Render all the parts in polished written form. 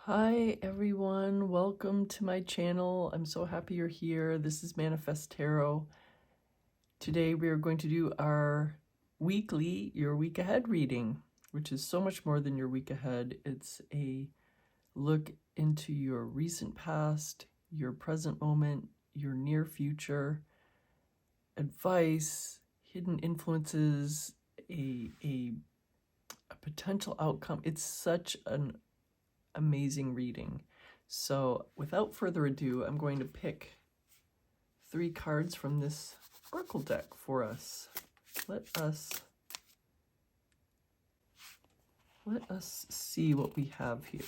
Hi everyone, welcome to my channel. I'm so happy you're here. This is Manifest Tarot. Today we are going to do our weekly Your Week Ahead reading, which is so much more than your week ahead. It's a look into your recent past, your present moment, your near future, advice, hidden influences, a potential outcome. It's such an amazing reading. So without further ado, I'm going to pick 3 cards from this oracle deck for us. Let us see what we have here.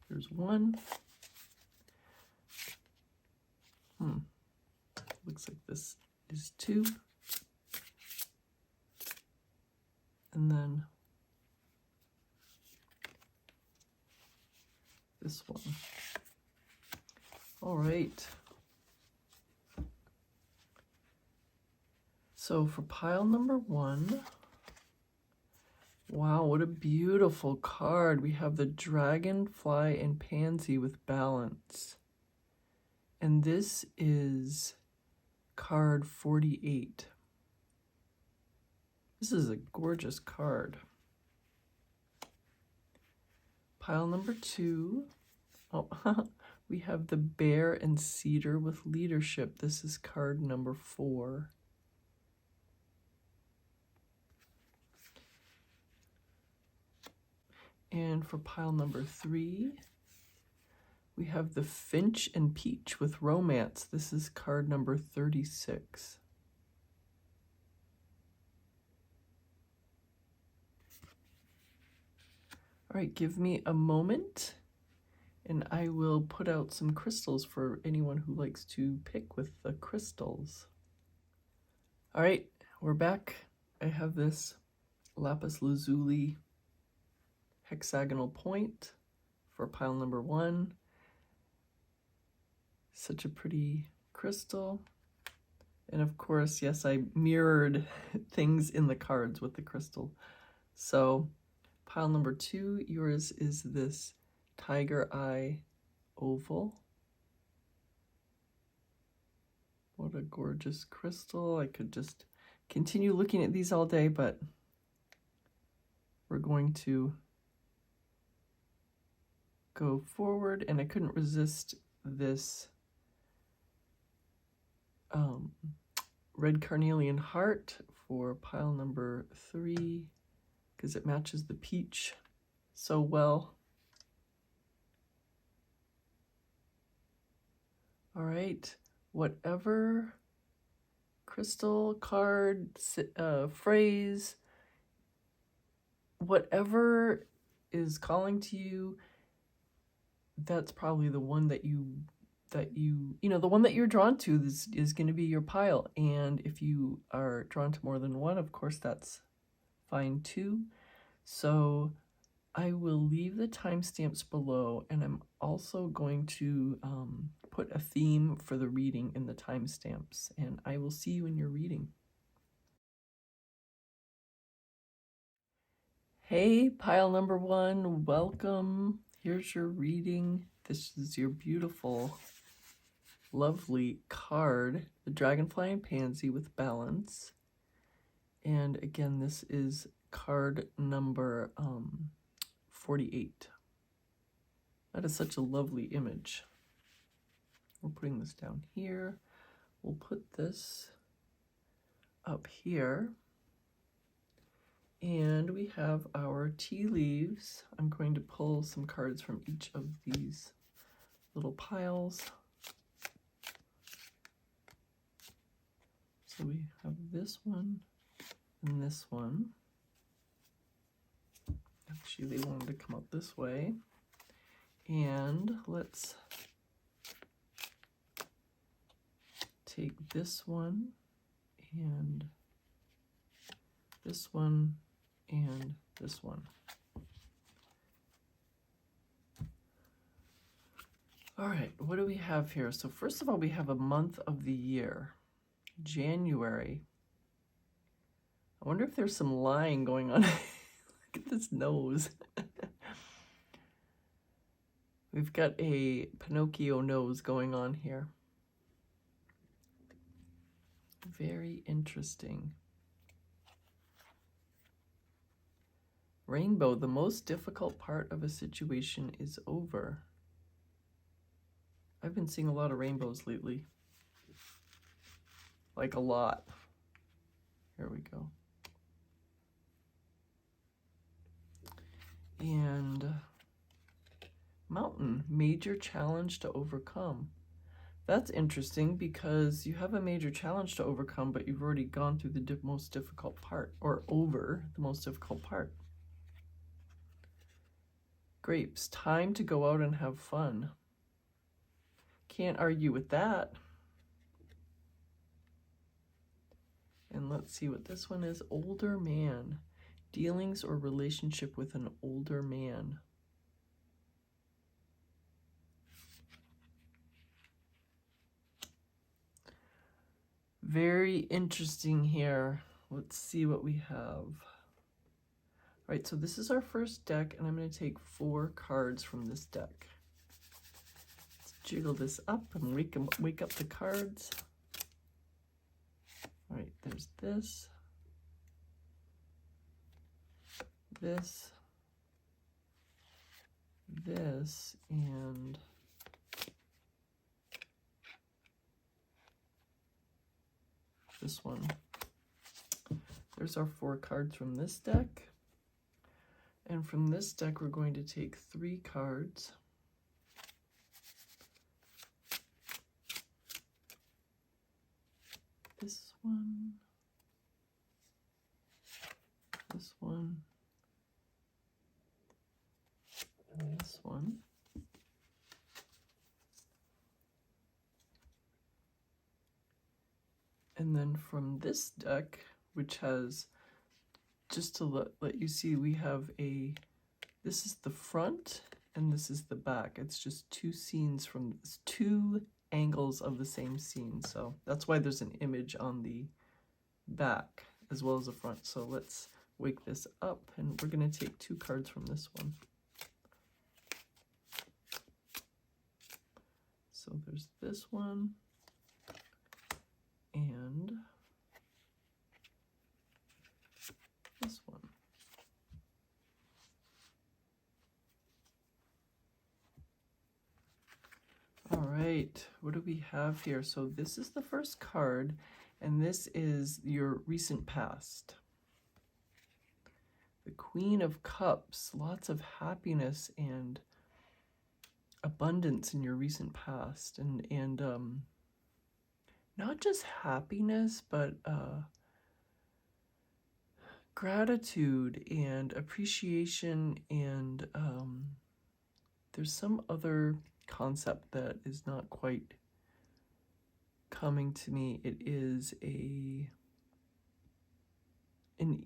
There's 1. Looks like this is 2. And then this one. All right. So for pile number 1, wow, what a beautiful card. We have the Dragonfly and Pansy with balance. And this is card 48. This is a gorgeous card. Pile number 2. Oh, we have the Bear and Cedar with leadership. This is card number 4. And for pile number 3, we have the Finch and Peach with romance. This is card number 36. All right, give me a moment and I will put out some crystals for anyone who likes to pick with the crystals. All right, we're back. I have this Lapis Lazuli hexagonal point for pile number 1. Such a pretty crystal. And of course, yes, I mirrored things in the cards with the crystal. So pile number 2, yours is this tiger eye oval. What a gorgeous crystal. I could just continue looking at these all day, but we're going to go forward, and I couldn't resist this red carnelian heart for pile number 3 because it matches the peach so well. All right, whatever crystal, card, phrase, whatever is calling to you, that's probably the one that the one that you're drawn to is going to be your pile. And if you are drawn to more than one, of course, that's fine too. So I will leave the timestamps below, and I'm also going to put a theme for the reading in the timestamps, and I will see you in your reading. Hey, pile number 1, welcome. Here's your reading. This is your beautiful, lovely card, the Dragonfly and Pansy with balance. And again, this is card number 48. That is such a lovely image. We're putting this down here. We'll put this up here. And we have our tea leaves. I'm going to pull some cards from each of these little piles. So we have this one and this one. Actually, they wanted to come out this way. And let's take this one and this one and this one. All right, what do we have here? So first of all, we have a month of the year, January. I wonder if there's some lying going on. Look at this nose. We've got a Pinocchio nose going on here. Very interesting. Rainbow, the most difficult part of a situation is over. I've been seeing a lot of rainbows lately. Like a lot. Here we go. And mountain, major challenge to overcome. That's interesting because you have a major challenge to overcome, but you've already gone through the most difficult part, or over the most difficult part. Grapes, time to go out and have fun. Can't argue with that. And let's see what this one is. Older man. Dealings or relationship with an older man. Very interesting here. Let's see what we have. All right, so this is our first deck, and I'm going to take 4 cards from this deck. Let's jiggle this up and wake up the cards. All right, there's this, this, this, and this one. There's our 4 cards from this deck. And from this deck, we're going to take 3 cards. This one, this one, and this one. And then from this deck, which has, just to let you see, we have this is the front and this is the back. It's just 2 scenes from this, 2 angles of the same scene. So that's why there's an image on the back as well as the front. So let's wake this up, and we're going to take 2 cards from this one. So there's this one and this one. All right, what do we have here? So this is the first card, and this is your recent past. The Queen of Cups, lots of happiness and abundance in your recent past, and not just happiness, but gratitude and appreciation, and there's some other concept that is not quite coming to me. It is an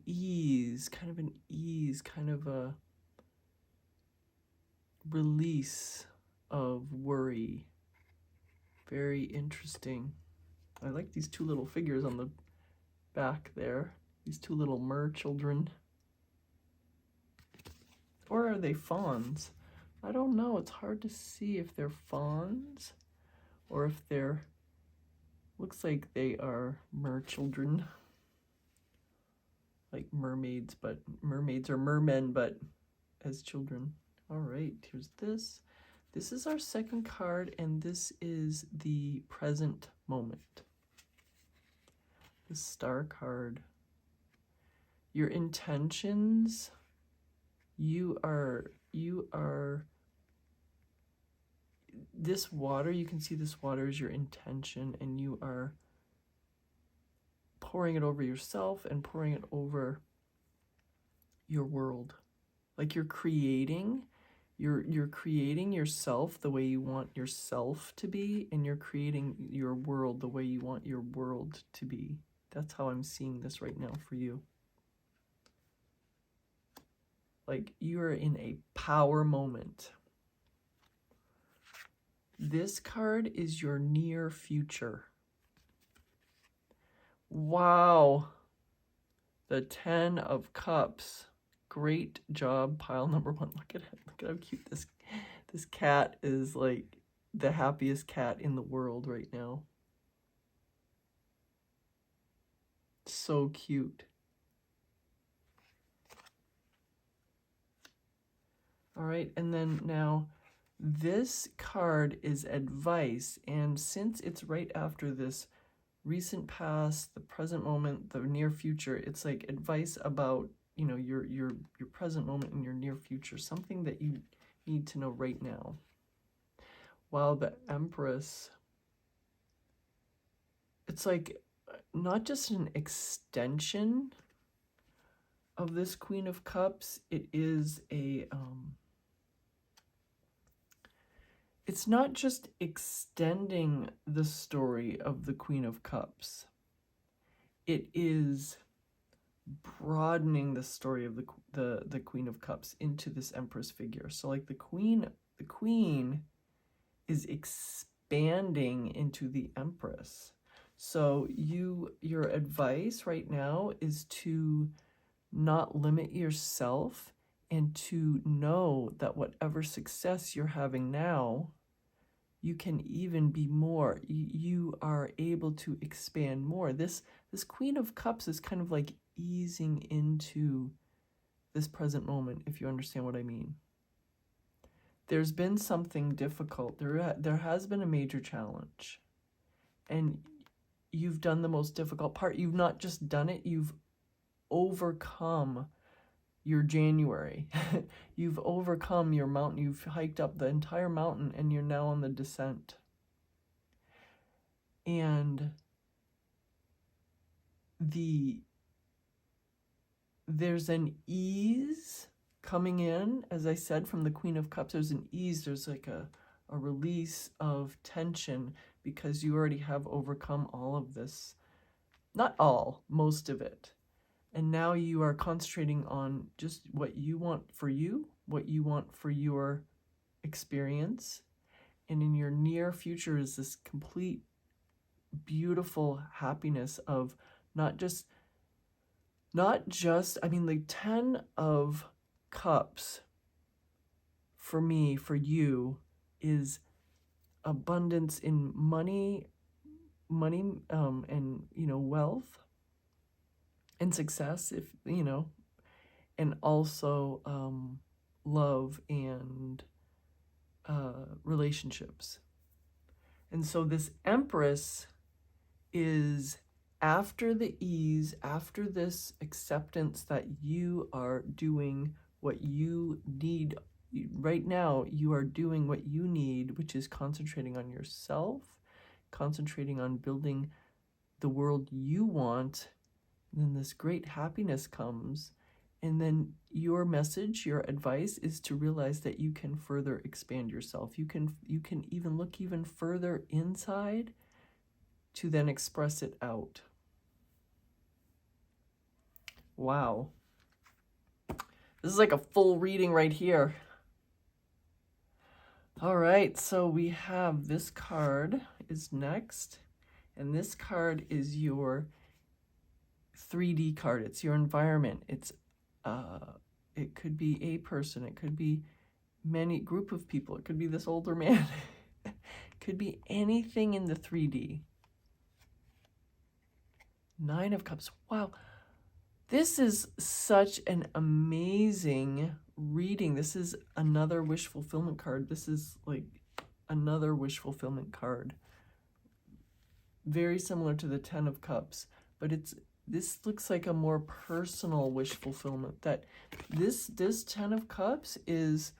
ease, kind of a release of worry. Very interesting. I like these 2 little figures on the back there. These 2 little mer children. Or are they fawns? I don't know. It's hard to see if they're fawns or if they're, looks like they are mer children. Like mermaids, but mermaids or mermen, but as children. All right, here's this. This is our second card, and this is the present moment. The Star card. Your intentions, you are this water, you can see this water is your intention, and you are pouring it over yourself and pouring it over your world. Like you're creating yourself the way you want yourself to be, and you're creating your world the way you want your world to be. That's how I'm seeing this right now for you. Like you're in a power moment. This card is your near future. Wow. The 10 of Cups. Great job, pile number 1. Look at it. Look at how cute This cat is like the happiest cat in the world right now. So cute. All right, and then now this card is advice, and since it's right after this recent past, the present moment, the near future, it's like advice about, you know, your present moment and your near future, something that you need to know right now. While the Empress, it's like not just an extension of this Queen of Cups, it is a it's not just extending the story of the Queen of Cups. It is broadening the story of the Queen of Cups into this Empress figure. So like the Queen is expanding into the Empress. So your advice right now is to not limit yourself and to know that whatever success you're having now, you can even be more. You are able to expand more. This Queen of Cups is kind of like easing into this present moment, if you understand what I mean. There's been something difficult. There has been a major challenge. And you've done the most difficult part. You've not just done it, you've overcome your January. You've overcome your mountain. You've hiked up the entire mountain and you're now on the descent. And there's an ease coming in, as I said, from the Queen of Cups. There's an ease, there's like a release of tension because you already have overcome all of this. Not all, most of it. And now you are concentrating on just what you want for you, what you want for your experience. And in your near future is this complete, beautiful happiness of not just, I mean, the 10 of Cups for me, for you, is abundance in money, and, you know, wealth and success, if you know, and also love and relationships. And so this Empress is after the ease, after this acceptance that you are doing what you need right now. You are doing what you need, which is concentrating on yourself, concentrating on building the world you want. And then this great happiness comes. And then your message, your advice is to realize that you can further expand yourself. You can even look even further inside to then express it out. Wow. This is like a full reading right here. All right, so we have this card is next. And this card is your 3D card. It's your environment. It's it could be a person, it could be many group of people, it could be this older man. It could be anything in the 3D. 9 of Cups. Wow. This is such an amazing reading. This is another wish fulfillment card. This is like another wish fulfillment card. Very similar to the 10 of Cups, but this looks like a more personal wish fulfillment. That this 10 of Cups is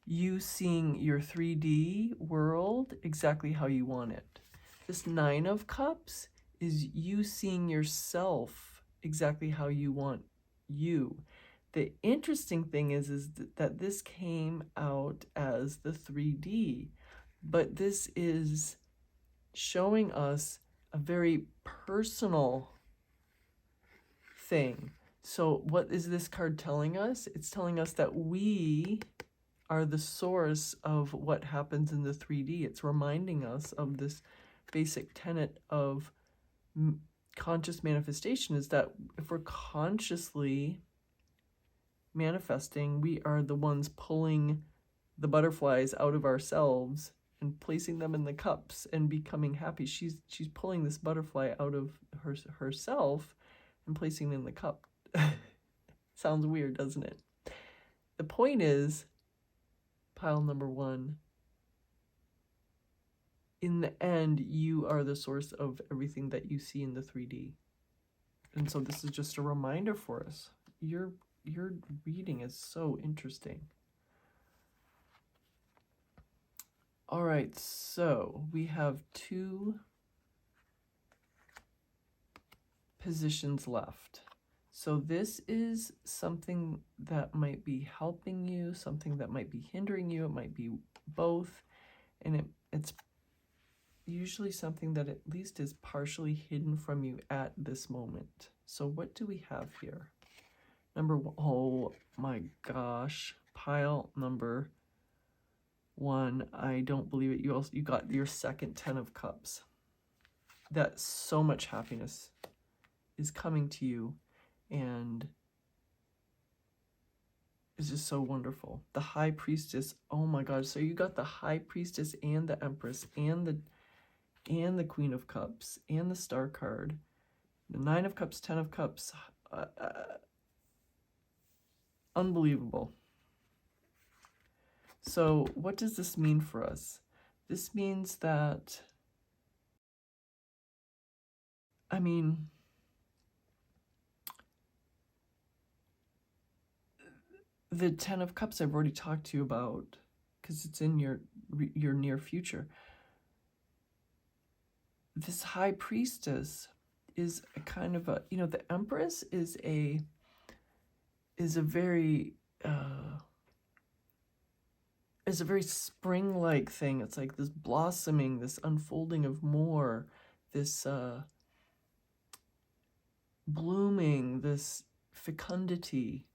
you seeing your 3D world exactly how you want it. This 9 of Cups is you seeing yourself exactly how you want you. The interesting thing is that this came out as the 3D, but this is showing us a very personal thing. So what is this card telling us? It's telling us that we are the source of what happens in the 3D. It's reminding us of this basic tenet of conscious manifestation, is that if we're consciously manifesting, we are the ones pulling the butterflies out of ourselves and placing them in the cups and becoming happy. She's pulling this butterfly out of herself and placing it in the cup. Sounds weird, doesn't it? The point is, pile number 1, in the end, you are the source of everything that you see in the 3D. And so this is just a reminder for us. Your reading is so interesting. All right, so we have 2 positions left. So this is something that might be helping you, something that might be hindering you. It might be both. And it's usually something that at least is partially hidden from you at this moment. So what do we have here? Number 1, oh my gosh, pile number 1. I don't believe it. You got your second 10 of cups. That so much happiness is coming to you, and it's just so wonderful. The High Priestess, oh my God. So you got the High Priestess and the Empress and the Queen of Cups and the Star card. The 9 of Cups, 10 of Cups. Unbelievable. So what does this mean for us? This means that, I mean, the 10 of Cups I've already talked to you about because it's in your near future. This High Priestess is a kind of a, the Empress is a very spring-like thing. It's like this blossoming, this unfolding of more, this blooming, this fecundity.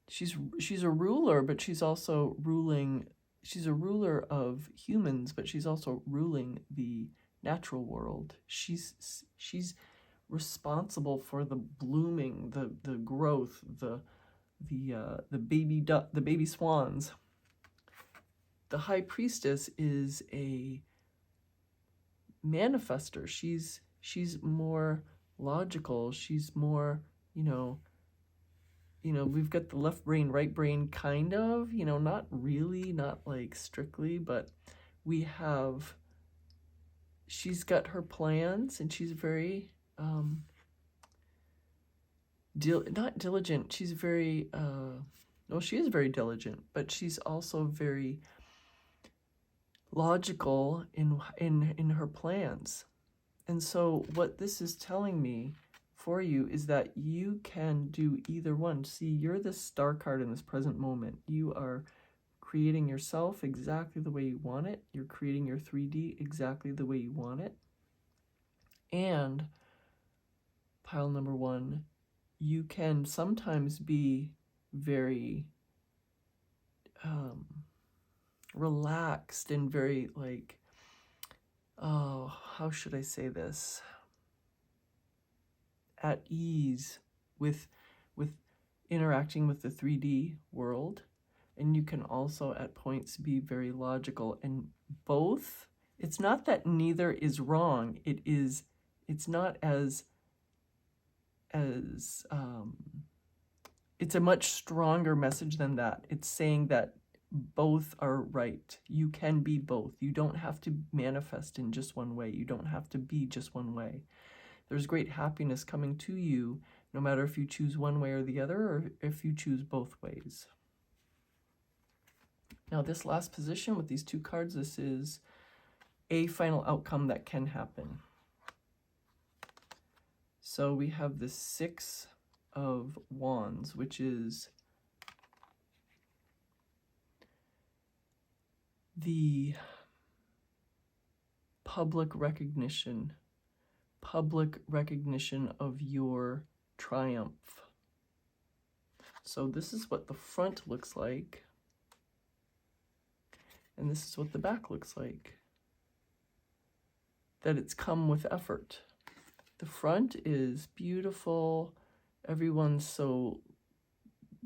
She's a ruler, but she's also ruling. She's a ruler of humans, but she's also ruling the natural world. She's responsible for the blooming, the growth, the baby swans. The High Priestess is a manifester. She's more logical. She's more, we've got the left brain, right brain, kind of, not really, not like strictly, but she's got her plans, and she's very, not diligent. She's very, she is very diligent, but she's also very logical in her plans. And so what this is telling me for you is that you can do either one. See, you're the Star card in this present moment. You are creating yourself exactly the way you want it. You're creating your 3D exactly the way you want it. And pile number 1, you can sometimes be very relaxed and very like, oh, how should I say this? At ease with interacting with the 3D world. And you can also at points be very logical. And both, it's not that neither is wrong. It's not as it's a much stronger message than that. It's saying that both are right. You can be both. You don't have to manifest in just one way. You don't have to be just one way. There's great happiness coming to you, no matter if you choose one way or the other, or if you choose both ways. Now, this last position with these 2 cards, this is a final outcome that can happen. So we have the 6 of Wands, which is the public recognition of your triumph. So this is what the front looks like, and this is what the back looks like. That it's come with effort. The front is beautiful. Everyone's so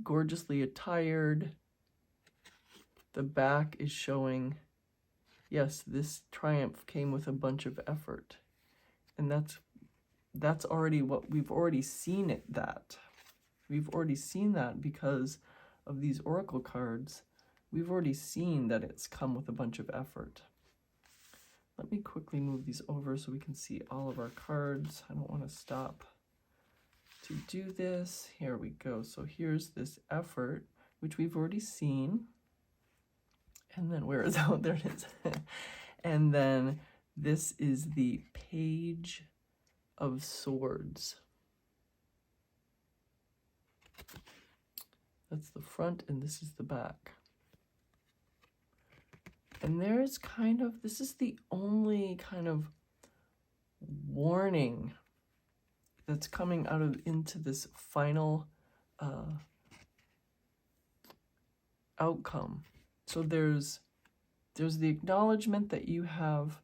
gorgeously attired. the back is showing, yes, this triumph came with a bunch of effort. And that's already what we've already seen it that. We've already seen that because of these oracle cards. We've already seen that it's come with a bunch of effort. Let me quickly move these over so we can see all of our cards. I don't want to stop to do this. Here we go. So here's this effort, which we've already seen. And then where is it? There it is. And then this is the Page of Swords. That's the front and this is the back. And there's kind of, this is the only kind of warning that's coming out of into this final outcome. So there's the acknowledgement that you have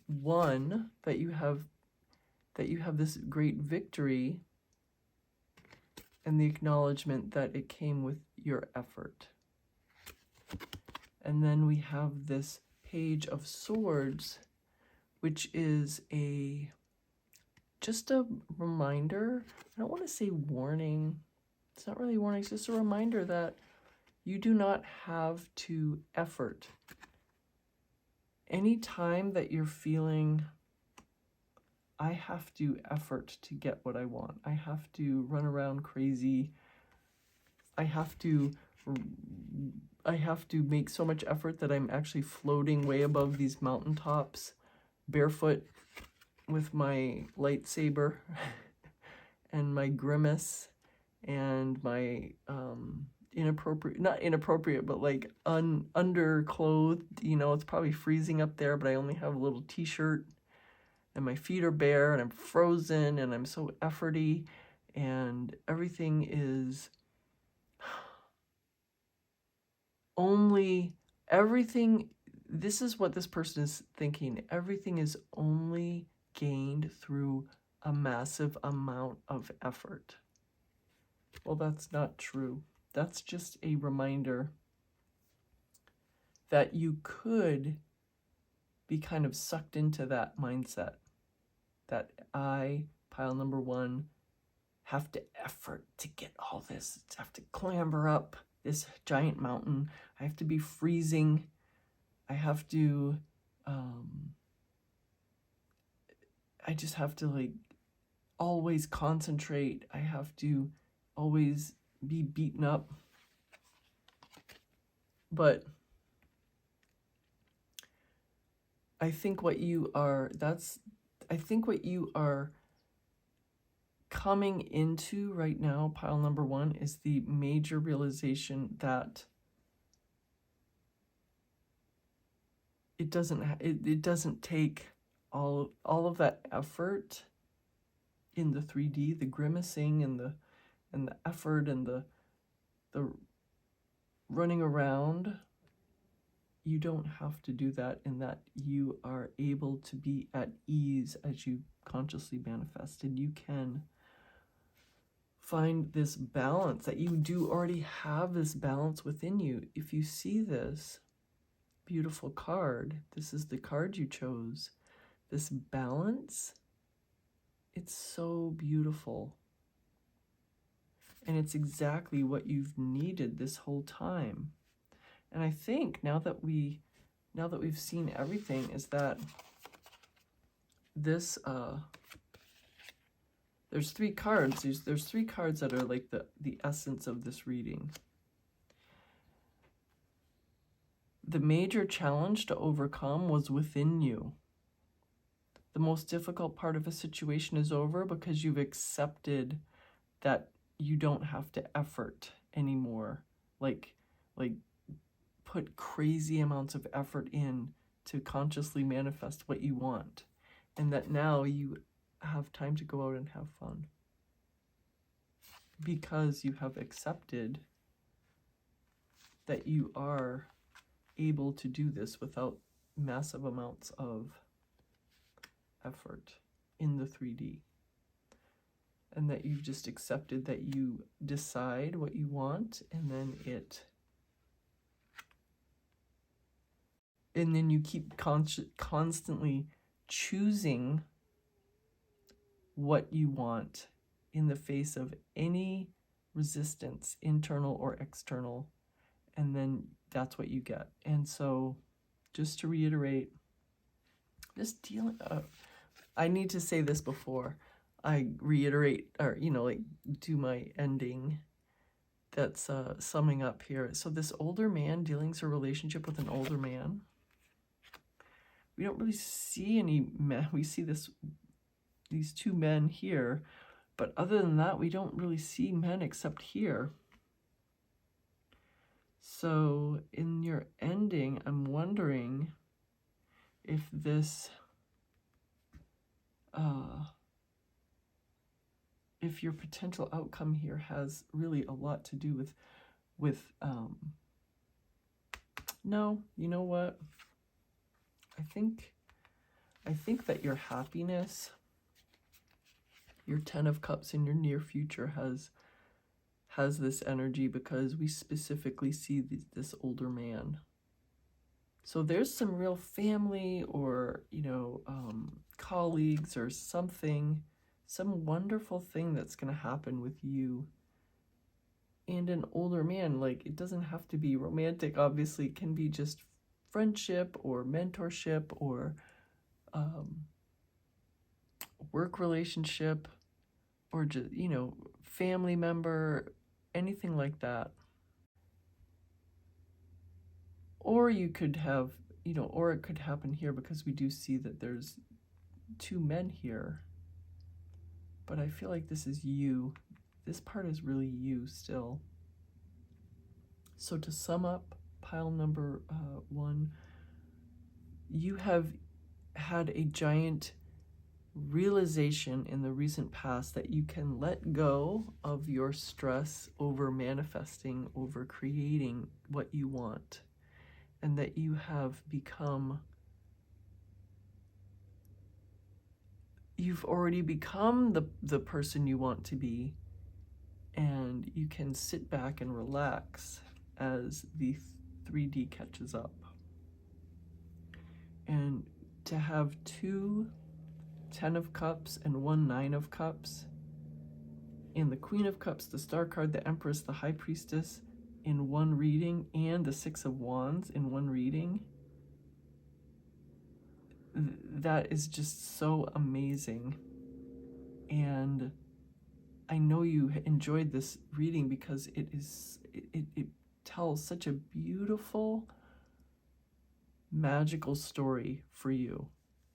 won, that you have this great victory, and the acknowledgement that it came with your effort. And then we have this Page of Swords, which is just a reminder. I don't want to say warning. It's not really warning. It's just a reminder that you do not have to effort. Any time that you're feeling, I have to effort to get what I want. I have to run around crazy. I have to make so much effort that I'm actually floating way above these mountaintops, barefoot with my lightsaber and my grimace and my not inappropriate, but like underclothed, you know, it's probably freezing up there, but I only have a little t-shirt and my feet are bare and I'm frozen and I'm so efforty and everything is this is what this person is thinking. Everything is only gained through a massive amount of effort. Well, that's not true. That's just a reminder that you could be kind of sucked into that mindset that I, pile number one, have to effort to get all this. I have to clamber up this giant mountain. I have to be freezing. I have to, I just have to like always concentrate. I have to always be beaten up. But I think what you are coming into right now, pile number one, is the major realization that it doesn't take all of that effort in the 3D, the grimacing and the effort and the running around. You don't have to do that, and that you are able to be at ease as you consciously manifested. You can find this balance, that you do already have this balance within you. If you see this beautiful card, this is the card you chose, this balance, it's so beautiful. And it's exactly what you've needed this whole time. And I think now that we've seen everything, is that this there's three cards. There's three cards that are like the essence of this reading. The major challenge to overcome was within you. The most difficult part of a situation is over because you've accepted that you don't have to effort anymore. Like put crazy amounts of effort in to consciously manifest what you want. And that now you have time to go out and have fun. Because you have accepted that you are able to do this without massive amounts of effort in the 3D. And that you've just accepted that you decide what you want, and then it And then you keep constantly choosing what you want in the face of any resistance, internal or external, and then that's what you get. And so, just to reiterate, just dealing. I need to say this before I reiterate, or like do my ending. That's summing up here. So this older man dealing a relationship with an older man. We don't really see any men. We see these two men here, but other than that, we don't really see men except here. So in your ending, I'm wondering if this, if your potential outcome here has really a lot to do with no, you know what? I think that your happiness, your 10 of Cups in your near future has this energy, because we specifically see this older man. So there's some real family or, colleagues or something, some wonderful thing that's going to happen with you and an older man. Like, it doesn't have to be romantic, obviously. It can be just friendship or mentorship or work relationship, or just, family member, anything like that. Or you could have, or it could happen here, because we do see that there's two men here. But I feel like this is you. This part is really you still. So to sum up, pile number 1, you have had a giant realization in the recent past that you can let go of your stress over manifesting, over creating what you want, and that you have become, you've already become the person you want to be, and you can sit back and relax as the 3D catches up. And to have 2 10 of Cups and 1 9 of Cups, and the Queen of Cups, the Star card, the Empress, the High Priestess in one reading, and the 6 of Wands in one reading, that is just so amazing. And I know you enjoyed this reading because it tells such a beautiful, magical story for you.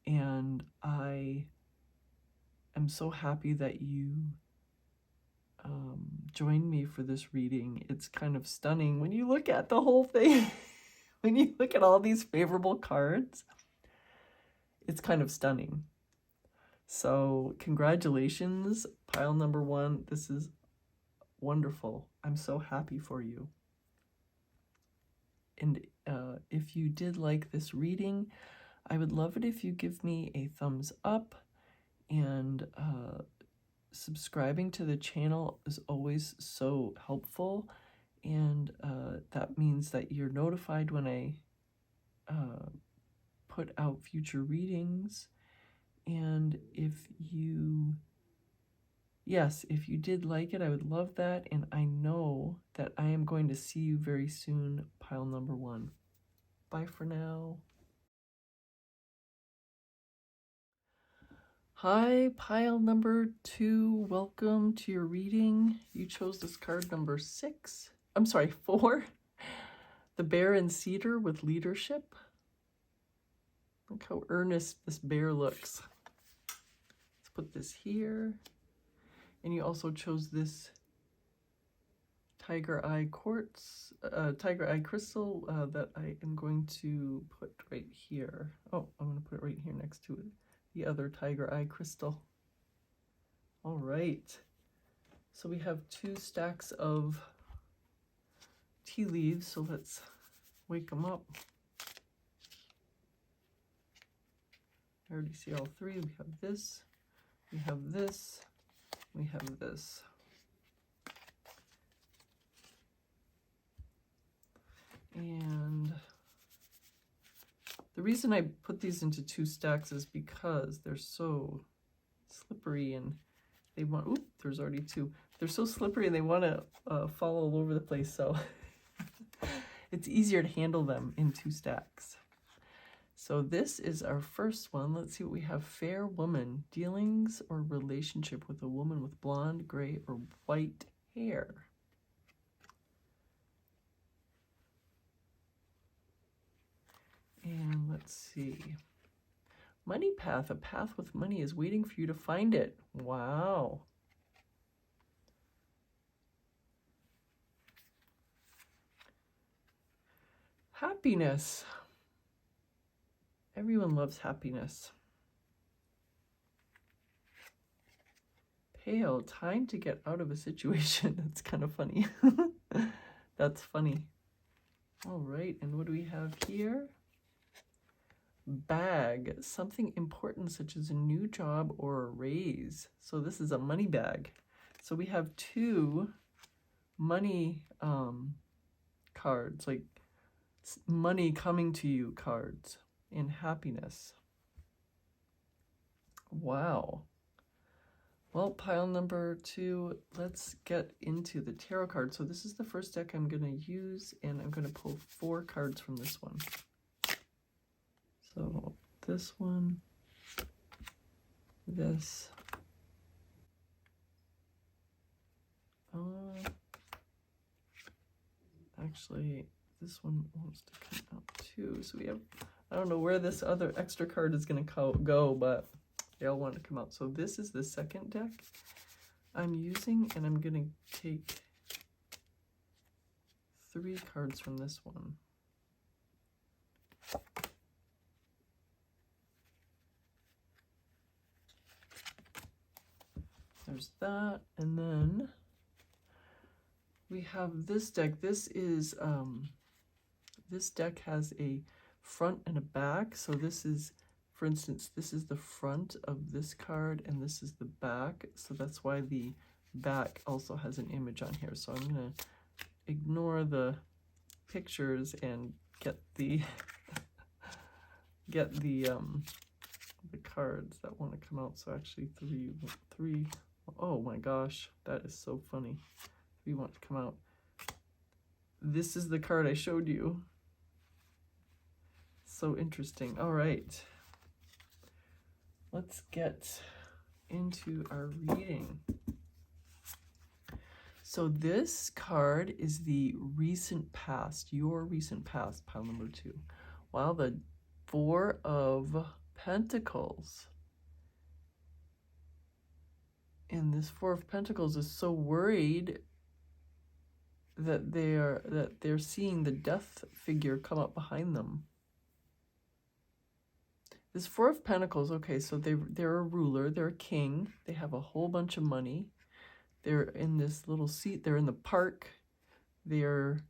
And I am so happy that you joined me for this reading. It's kind of stunning when you look at the whole thing. When you look at all these favorable cards, it's kind of stunning. So congratulations, pile number 1. This is wonderful. I'm so happy for you. And if you did like this reading, I would love it if you give me a thumbs up, and subscribing to the channel is always so helpful, and that means that you're notified when I put out future readings. And if you did like it, I would love that, and I know that I am going to see you very soon, pile number 1. Bye for now. Hi, pile number 2. Welcome to your reading. You chose this card number 6. I'm sorry, 4. The bear in Cedar with leadership. Look how earnest this bear looks. Let's put this here. And you also chose this tiger eye quartz, tiger eye crystal that I am going to put right here. Oh, I'm going to put it right here next to it. The other tiger eye crystal. All right. So we have 2 stacks of tea leaves. So let's wake them up. I already see all 3. We have this. We have this. We have this. And reason I put these into 2 stacks is because they're so slippery and they want, oop, there's already 2. They're so slippery and they want to fall all over the place, so it's easier to handle them in 2 stacks. So this is our first one. Let's see what we have. Fair woman, dealings or relationship with a woman with blonde, gray, or white hair. And let's see. Money path, a path with money is waiting for you to find it. Wow. Happiness. Everyone loves happiness. Pale, time to get out of a situation. That's kind of funny. That's funny. All right, and what do we have here? Bag, something important such as a new job or a raise. So this is a money bag. So we have 2 money cards, like money coming to you cards in happiness. Wow. Well, pile number 2, let's get into the tarot card. So this is the first deck I'm going to use, and I'm going to pull 4 cards from this one. So this one, this, actually this one wants to come out too. So we have, I don't know where this other extra card is going to go, but they all want to come out. So this is the second deck I'm using, and I'm going to take 3 cards from this one. There's that, and then we have this deck. This is this deck has a front and a back. So this is, for instance, this is the front of this card and this is the back. So that's why the back also has an image on here. So I'm gonna ignore the pictures and get the the cards that want to come out. So actually three. Oh my gosh, that is so funny. 3 want to come out. This is the card I showed you. So interesting. All right. Let's get into our reading. So this card is the recent past, your recent past, pile number 2. Wow, the 4 of Pentacles. And this 4 of Pentacles is so worried that they're seeing the death figure come up behind them. This 4 of Pentacles, okay, so they're a ruler, they're a king, they have a whole bunch of money. They're in this little seat, they're in the park, they're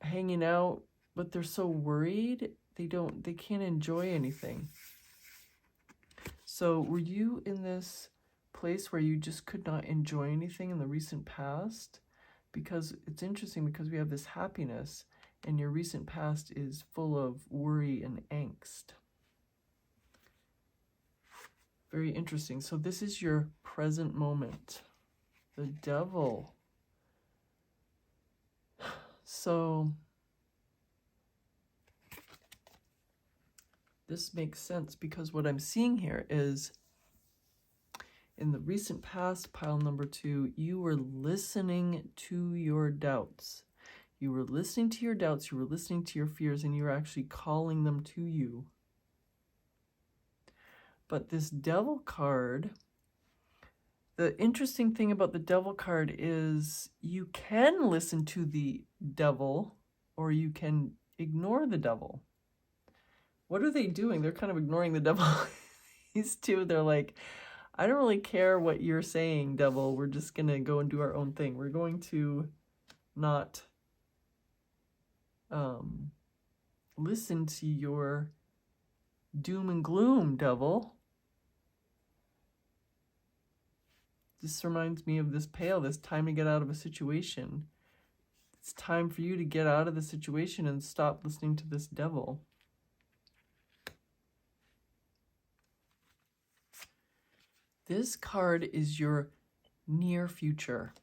hanging out, but they're so worried they can't enjoy anything. So were you in this place where you just could not enjoy anything in the recent past? Because it's interesting, because we have this happiness and your recent past is full of worry and angst. Very interesting. So this is your present moment. The Devil. So this makes sense, because what I'm seeing here is in the recent past, pile number 2, you were listening to your doubts. You were listening to your doubts, you were listening to your fears, and you were actually calling them to you. But this Devil card, the interesting thing about the Devil card is you can listen to the devil or you can ignore the devil. What are they doing? They're kind of ignoring the devil. These 2, they're like, I don't really care what you're saying, devil. We're just going to go and do our own thing. We're going to not listen to your doom and gloom, devil. This reminds me of this Pale, this time to get out of a situation. It's time for you to get out of the situation and stop listening to this devil. This card is your near future.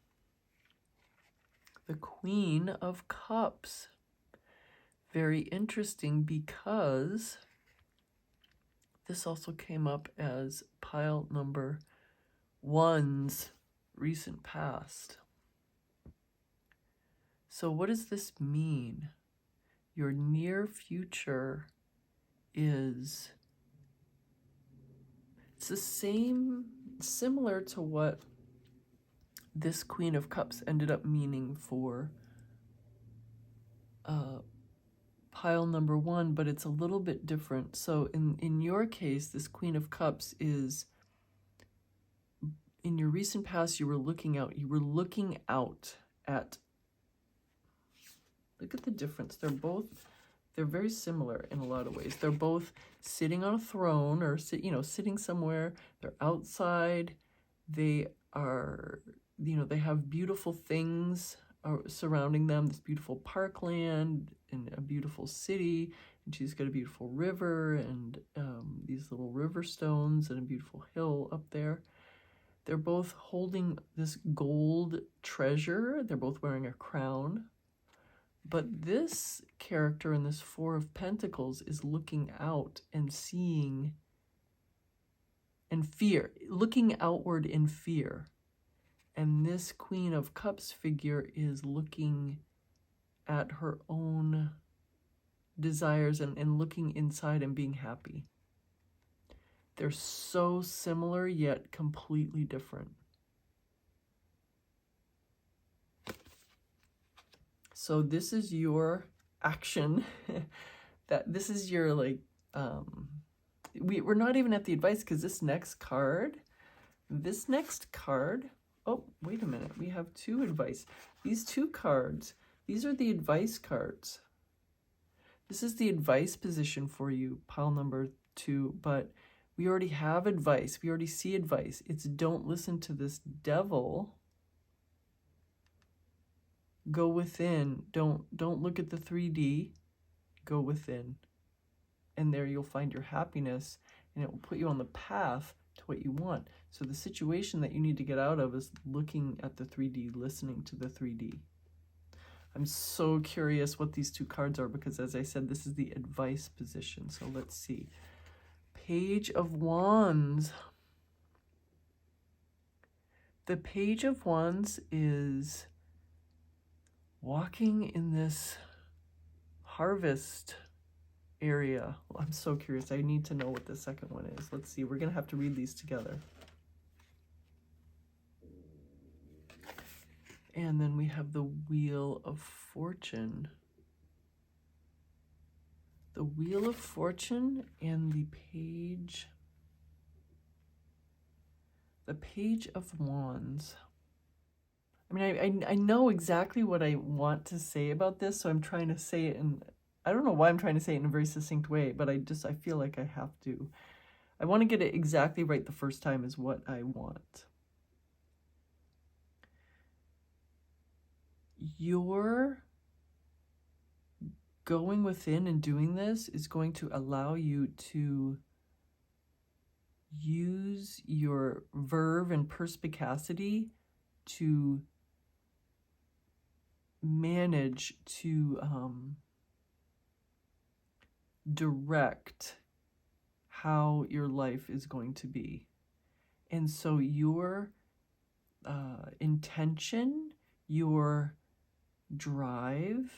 The Queen of Cups. Very interesting because this also came up as pile number 1's recent past. So what does this mean? Your near future is, it's the same, similar to what this Queen of Cups ended up meaning for pile number 1, but it's a little bit different. So in your case, this Queen of Cups is, in your recent past, you were looking out at, look at the difference. They're very similar in a lot of ways. They're both sitting on a throne or sitting somewhere. They're outside. They are, they have beautiful things surrounding them, this beautiful parkland and a beautiful city, and she's got a beautiful river and these little river stones and a beautiful hill up there. They're both holding this gold treasure. They're both wearing a crown. But this character in this Four of Pentacles is looking out and seeing and fear, looking outward in fear. And this Queen of Cups figure is looking at her own desires and looking inside and being happy. They're so similar yet completely different. So this is your action. This is your we're not even at the advice, because this next card, oh, wait a minute. We have 2 advice. These 2 cards, these are the advice cards. This is the advice position for you, pile number 2, but we already have advice. We already see advice. It's don't listen to this devil. Go within. Don't look at the 3D. Go within. And there you'll find your happiness, and it will put you on the path to what you want. So the situation that you need to get out of is looking at the 3D, listening to the 3D. I'm so curious what these 2 cards are, because as I said, this is the advice position. So let's see. Page of Wands. The Page of Wands is walking in this harvest area. Well, I'm so curious. I need to know what the second one is. Let's see. We're going to have to read these together. And then we have the Wheel of Fortune. The Wheel of Fortune and the Page of Wands. I mean, I know exactly what I want to say about this, so I'm trying to say it in, I don't know why I'm trying to say it in a very succinct way, but I feel like I have to. I want to get it exactly right the first time is what I want. Your going within and doing this is going to allow you to use your verve and perspicacity to manage to direct how your life is going to be. And so your intention, your drive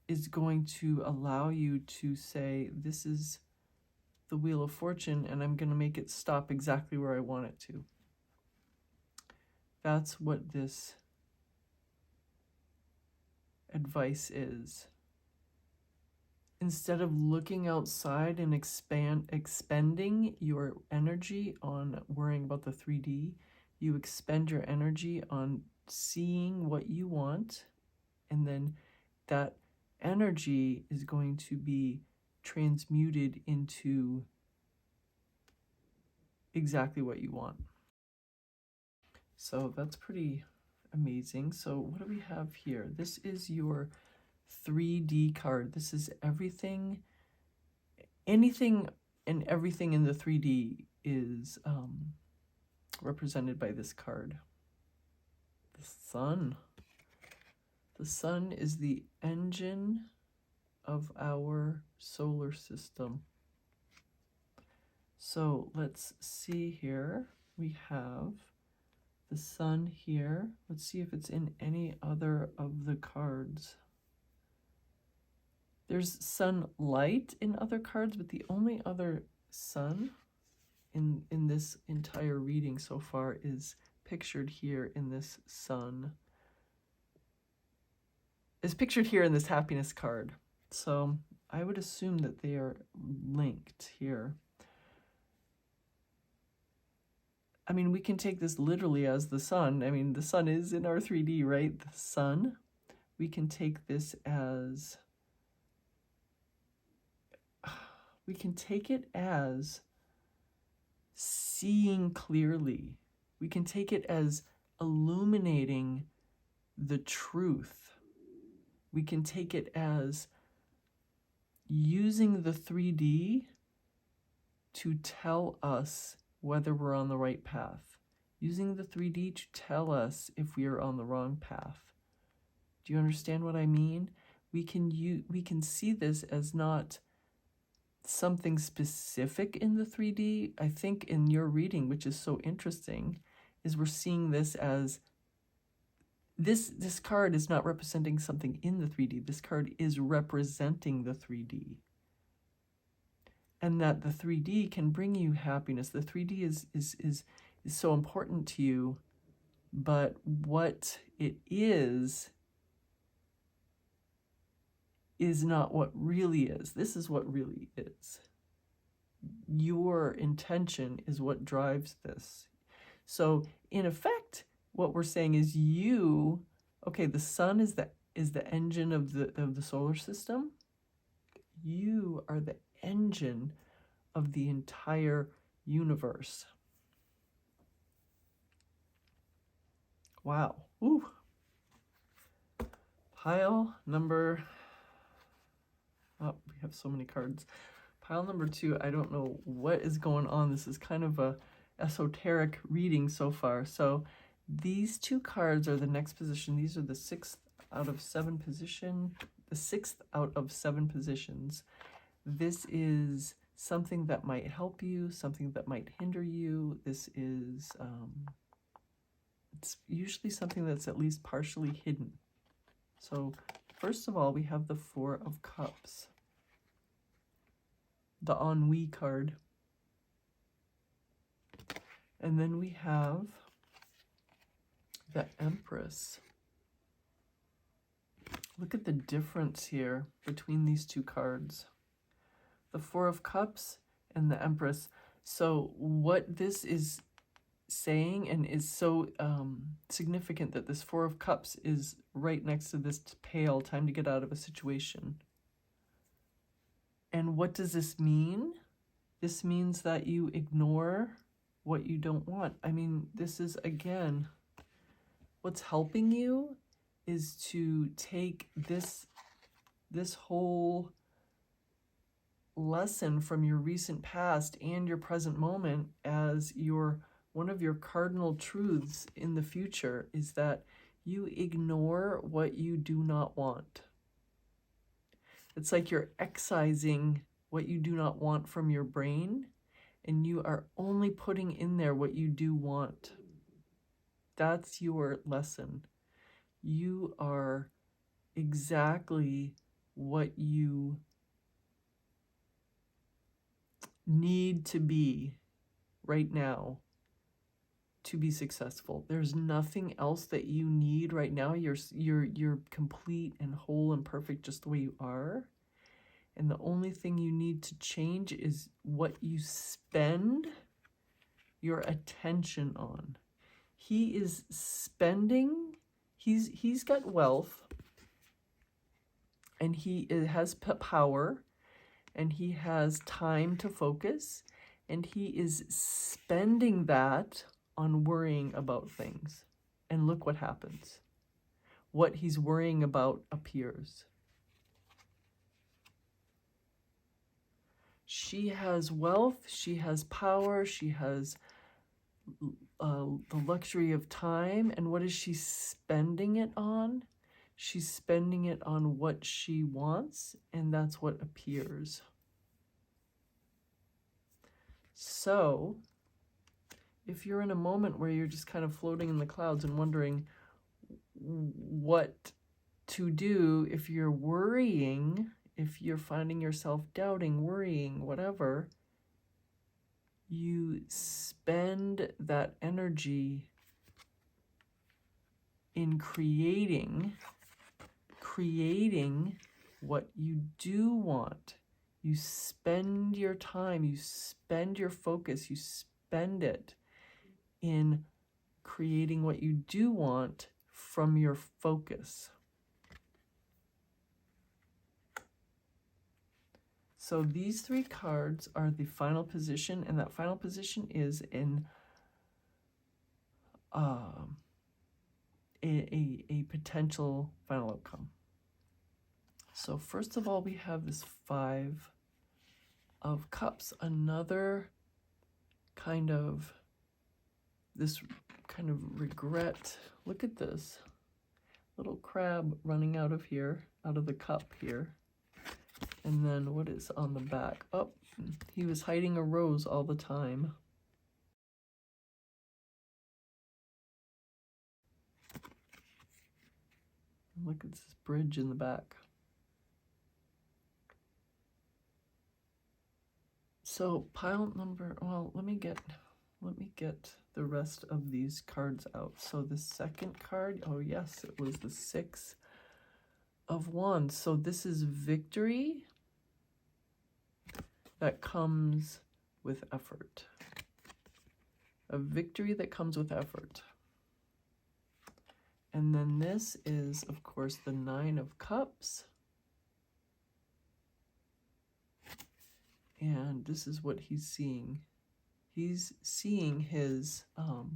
is going to allow you to say, this is the Wheel of Fortune, and I'm going to make it stop exactly where I want it to. That's what this advice is. Instead of looking outside and expending your energy on worrying about the 3D, you expend your energy on seeing what you want, and then that energy is going to be transmuted into exactly what you want. So that's pretty amazing. So what do we have here? This is your 3D card. This is everything, anything and everything in the 3D is represented by this card. The sun. The sun is the engine of our solar system. So let's see here. We have the sun here. Let's see if it's in any other of the cards. There's sunlight in other cards, but the only other sun in this entire reading so far is pictured here in this sun. Is pictured here in this happiness card. So I would assume that they are linked here. I mean, we can take this literally as the sun. I mean, the sun is in our 3D, right? The sun. We can take this as... We can take it as seeing clearly. We can take it as illuminating the truth. We can take it as using the 3D to tell us whether we're on the right path. Using the 3D to tell us if we are on the wrong path. Do you understand what I mean? We can see this as not something specific in the 3D. I think in your reading, which is so interesting, is we're seeing this as this card is not representing something in the 3D. This card is representing the 3D. And that the 3D can bring you happiness. The 3D is so important to you, but what it is not what really is. This is what really is. Your intention is what drives this. So in effect, what we're saying is okay, the sun is the engine of the solar system. You are the engine of the entire universe. Wow. Ooh. Pile number... Oh, we have so many cards. Pile number 2, I don't know what is going on. This is kind of a esoteric reading so far. So these 2 cards are the next position. These are the 6th out of 7 position. The 6th out of 7 positions. This is something that might help you, something that might hinder you. This is, it's usually something that's at least partially hidden. So first of all, we have the 4 of Cups, the ennui card. And then we have the Empress. Look at the difference here between these 2 cards. The 4 of Cups and the Empress. So what this is saying, and is so significant, that this 4 of Cups is right next to this pail, time to get out of a situation. And what does this mean? This means that you ignore what you don't want. I mean, this is, again, what's helping you is to take this whole lesson from your recent past and your present moment as one of your cardinal truths in the future, is that you ignore what you do not want. It's like you're excising what you do not want from your brain, and you are only putting in there what you do want. That's your lesson. You are exactly what you need to be right now to be successful. There's nothing else that you need right now. You're complete and whole and perfect just the way you are. And the only thing you need to change is what you spend your attention on. He is spending, he's got wealth, and he has power, and he has time to focus, and he is spending that on worrying about things. And look what happens. What he's worrying about appears. She has wealth, she has power, she has the luxury of time. And what is she spending it on? She's spending it on what she wants, and that's what appears. So if you're in a moment where you're just kind of floating in the clouds and wondering what to do, if you're worrying, if you're finding yourself doubting, worrying, whatever, you spend that energy in creating what you do want. You spend your time, you spend your focus, you spend it in creating what you do want from your focus. So these three cards are the final position, and that final position is in a potential final outcome. So first of all, we have this 5 of Cups, another kind of regret. Look at this little crab running out of here, out of the cup here. And then what is on the back? Oh, he was hiding a rose all the time. Look at this bridge in the back. So pile number, well, let me get the rest of these cards out. So the second card, oh yes, it was the 6 of Wands. So this is victory that comes with effort. A victory that comes with effort. And then this is, of course, the 9 of Cups. And this is what he's seeing. He's seeing his, what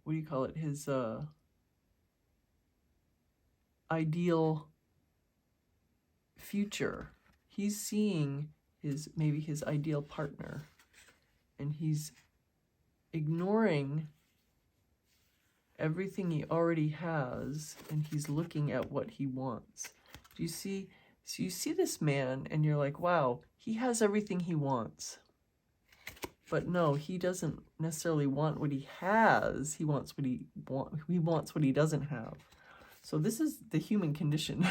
do you call it? His ideal future. He's seeing maybe his ideal partner, and he's ignoring everything he already has, and he's looking at what he wants. Do you see? So you see this man, and you're like, wow, he has everything he wants. But no, he doesn't necessarily want what he has. He wants what he wants what he doesn't have. So this is the human condition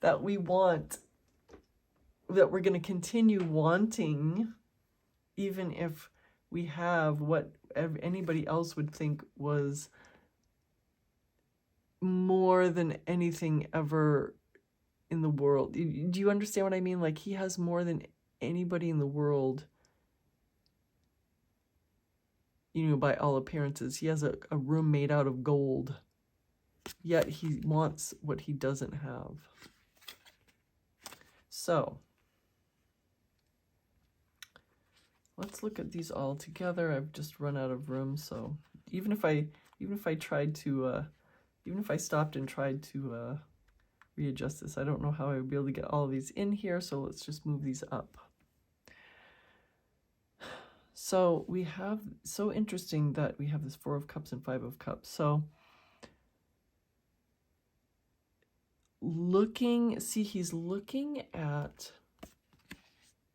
that we want, that we're going to continue wanting, even if we have what anybody else would think was more than anything ever in the world. Do you understand what I mean? Like, he has more than anybody in the world, you know, by all appearances. He has a room made out of gold, yet he wants what he doesn't have. So let's look at these all together. I've just run out of room, so even if I tried to even if I stopped and tried to readjust this, I don't know how I would be able to get all of these in here, so let's just move these up. So we have, so interesting that we have this 4 of Cups and 5 of Cups. So he's looking at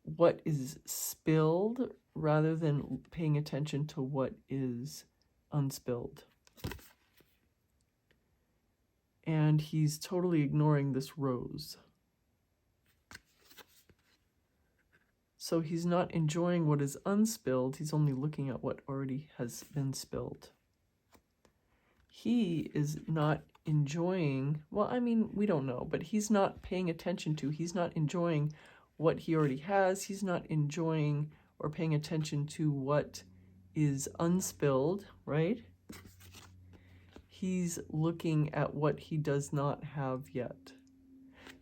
what is spilled rather than paying attention to what is unspilled. And he's totally ignoring this rose. So he's not enjoying what is unspilled. He's only looking at what already has been spilled. He is not enjoying, well, I mean, we don't know, but he's not paying attention to, he's not enjoying what he already has. He's not enjoying or paying attention to what is unspilled, right? He's looking at what he does not have yet.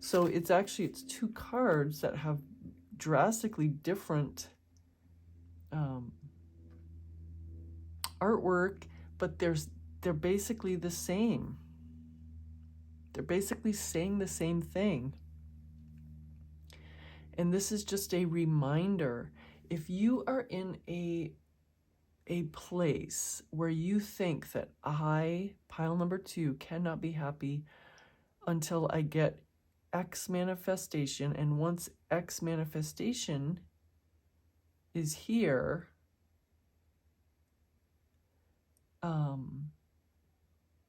So it's 2 cards that have drastically different artwork, but they're basically the same. They're basically saying the same thing. And this is just a reminder. if you are in a place where you think that I, pile number 2, cannot be happy until I get X manifestation, and once X manifestation is here,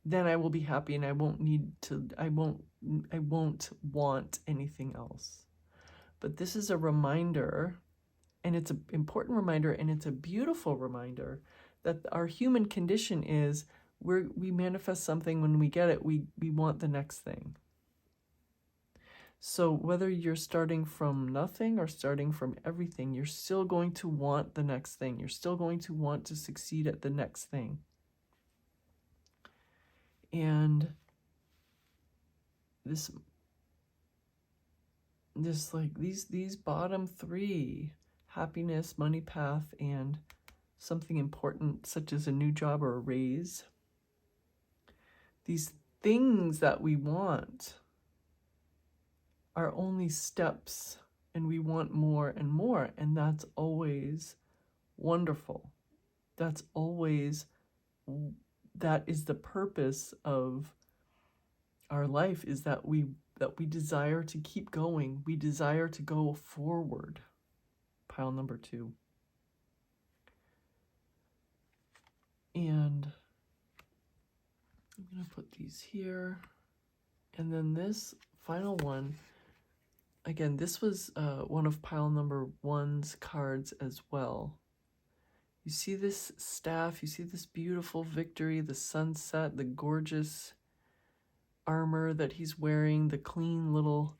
then I will be happy and I won't want anything else. But this is a reminder, and it's an important reminder, and it's a beautiful reminder that our human condition is we manifest something. When we get it, we want the next thing. So whether you're starting from nothing or starting from everything, you're still going to want the next thing. You're still going to want to succeed at the next thing. And this like these bottom 3, happiness, money path, and something important such as a new job or a raise, these things that we want are only steps, and we want more and more, and that's always wonderful. That is the purpose of our life, is that we desire to keep going. We desire to go forward. Pile number 2. And I'm going to put these here. And then this final one, again, this was one of pile number 1's cards as well. You see this staff, you see this beautiful victory, the sunset, the gorgeous armor that he's wearing, the clean little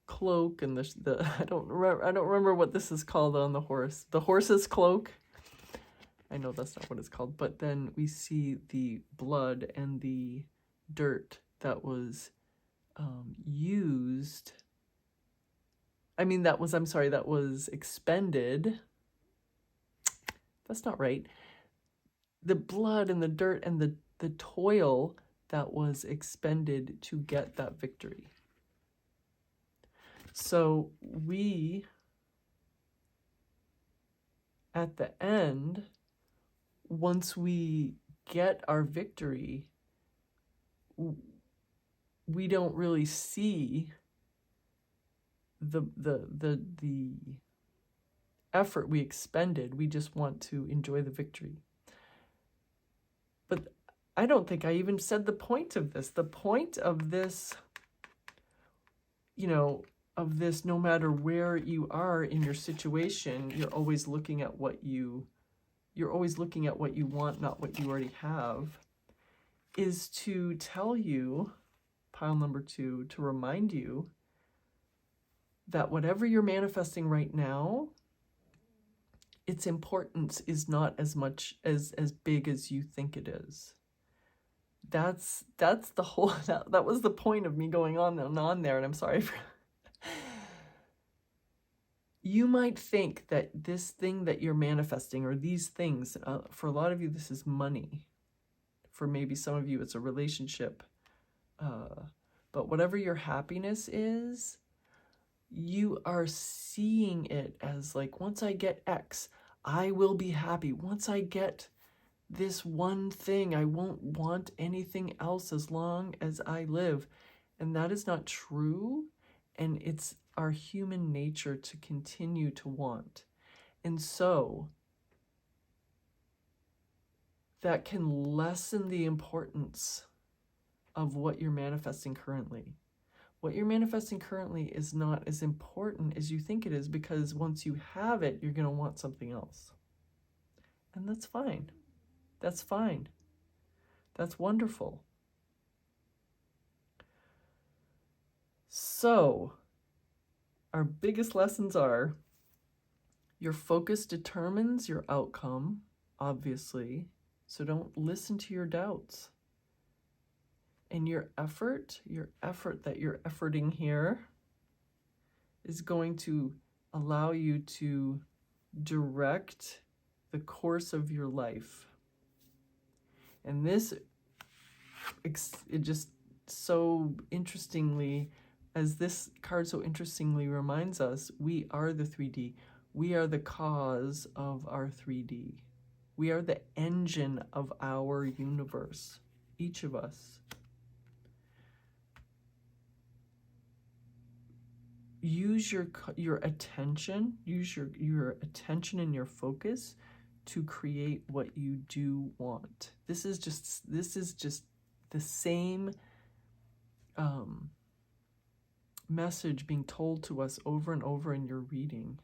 cloak, and the I don't remember what this is called on the horse. The horse's cloak. I know that's not what it's called, but then we see the blood and the dirt that was used. I mean, that was expended. That's not right. The blood and the dirt and the toil that was expended to get that victory. So we, at the end, once we get our victory, we don't really see the effort we expended. We just want to enjoy the victory. But I don't think I even said the point of this. The point of this, no matter where you are in your situation, you're always looking at what you want, not what you already have, is to tell you, pile number 2, to remind you that whatever you're manifesting right now, its importance is not as much as big as you think it is. That's the whole, that was the point of me going on and on there, and I'm sorry for... You might think that this thing that you're manifesting, or these things, for a lot of you, this is money. For maybe some of you, it's a relationship. But whatever your happiness is, you are seeing it as like, once I get X, I will be happy. Once I get this one thing, I won't want anything else as long as I live. And that is not true. And it's our human nature to continue to want. And so that can lessen the importance of what you're manifesting currently. What you're manifesting currently is not as important as you think it is, because once you have it, you're going to want something else. And that's fine. That's fine. That's wonderful. So, our biggest lessons are, your focus determines your outcome, obviously, so don't listen to your doubts. And your effort that you're efforting here is going to allow you to direct the course of your life. And this, it just so interestingly As this card so interestingly reminds us, we are the 3D. We are the cause of our 3D. We are the engine of our universe, each of us. Use your attention, use your attention and your focus to create what you do want. This is just the same message being told to us over and over in your reading,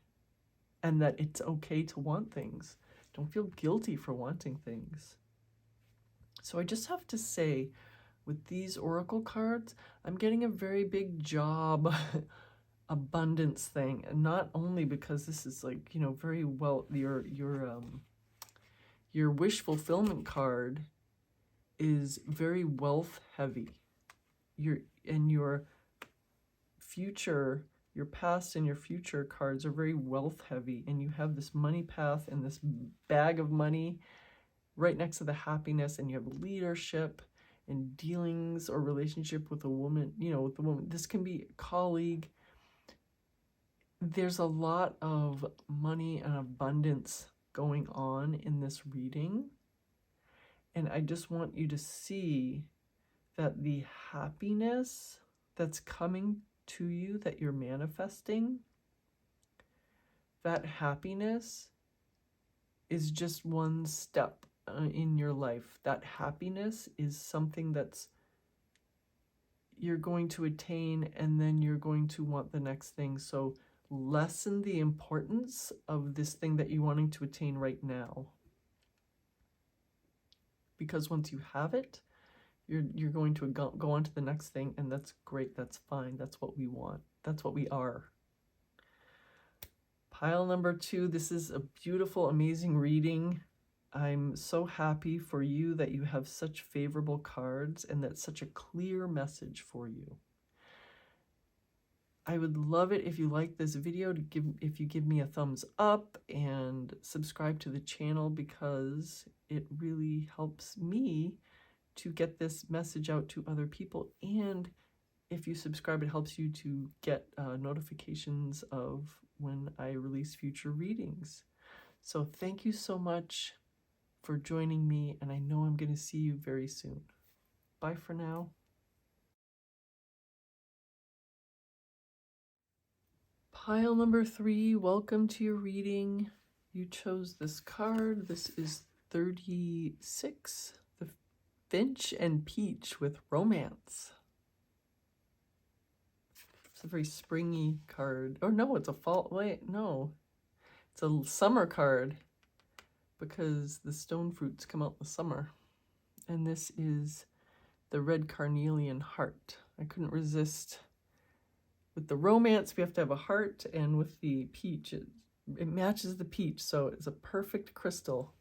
and that it's okay to want things. Don't feel guilty for wanting things. So I just have to say, with these oracle cards, I'm getting a very big job abundance thing, and not only because this is like, you know, very well, your wish fulfillment card is very wealth heavy. Your future, your past and your future cards are very wealth heavy, and you have this money path and this bag of money right next to the happiness, and you have leadership and dealings or relationship with a woman, you know, with the woman. This can be a colleague. There's a lot of money and abundance going on in this reading. And I just want you to see that the happiness that's coming to you, that you're manifesting, that happiness is just one step in your life. That happiness is something that's you're going to attain, and then you're going to want the next thing. So lessen the importance of this thing that you're wanting to attain right now. Because once you have it, you're going to go on to the next thing, and that's great, that's fine, that's what we want, that's what we are. Pile number 2, this is a beautiful, amazing reading. I'm so happy for you that you have such favorable cards, and that's such a clear message for you. I would love it if you like this video, if you give me a thumbs up and subscribe to the channel, because it really helps me to get this message out to other people. And if you subscribe, it helps you to get notifications of when I release future readings. So thank you so much for joining me, and I know I'm going to see you very soon. Bye for now. Pile number 3, welcome to your reading. You chose this card. This is 36, the Finch and Peach with Romance. It's a very springy card. Oh no, it's a fall, wait, no. It's a summer card, because the stone fruits come out in the summer. And this is the red Carnelian heart. I couldn't resist. With the romance, we have to have a heart, and with the peach, it matches the peach, so it's a perfect crystal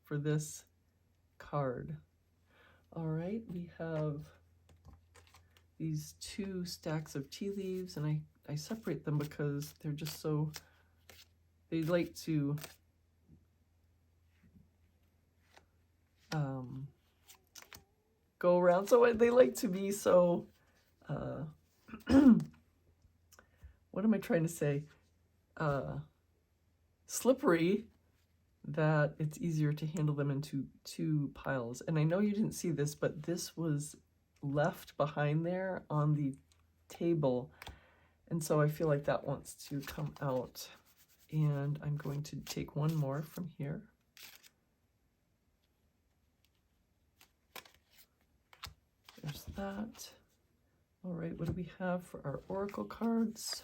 for this card. All right, we have these 2 stacks of tea leaves, and I separate them because they're just so, they like to go around, so they like to be so what am I trying to say? Slippery, that it's easier to handle them into 2 piles. And I know you didn't see this, but this was left behind there on the table. And so I feel like that wants to come out. And I'm going to take one more from here. There's that. All right, what do we have for our oracle cards?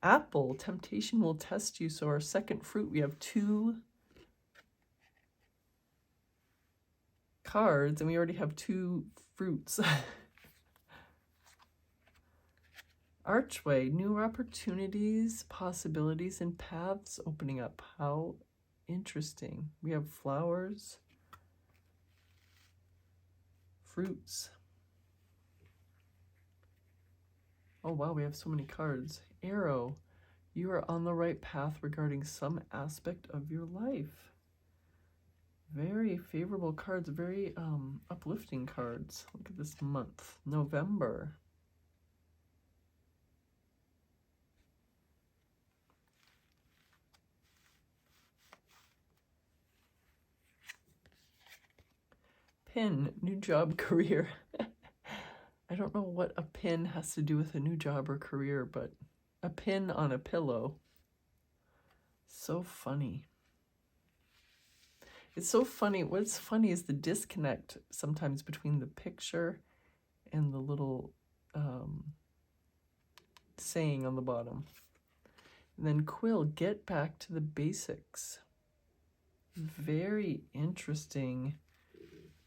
Apple, temptation will test you. So our second fruit, we have 2 cards, and we already have 2 fruits. Archway, new opportunities, possibilities, and paths opening up. How interesting. We have flowers, fruits. Oh wow, we have so many cards. Arrow, you are on the right path regarding some aspect of your life. Very favorable cards, very uplifting cards. Look at this month, November. Pin, new job, career. I don't know what a pin has to do with a new job or career, but a pin on a pillow. So funny. It's so funny. What's funny is the disconnect sometimes between the picture and the little saying on the bottom. And then Quill, get back to the basics. Very interesting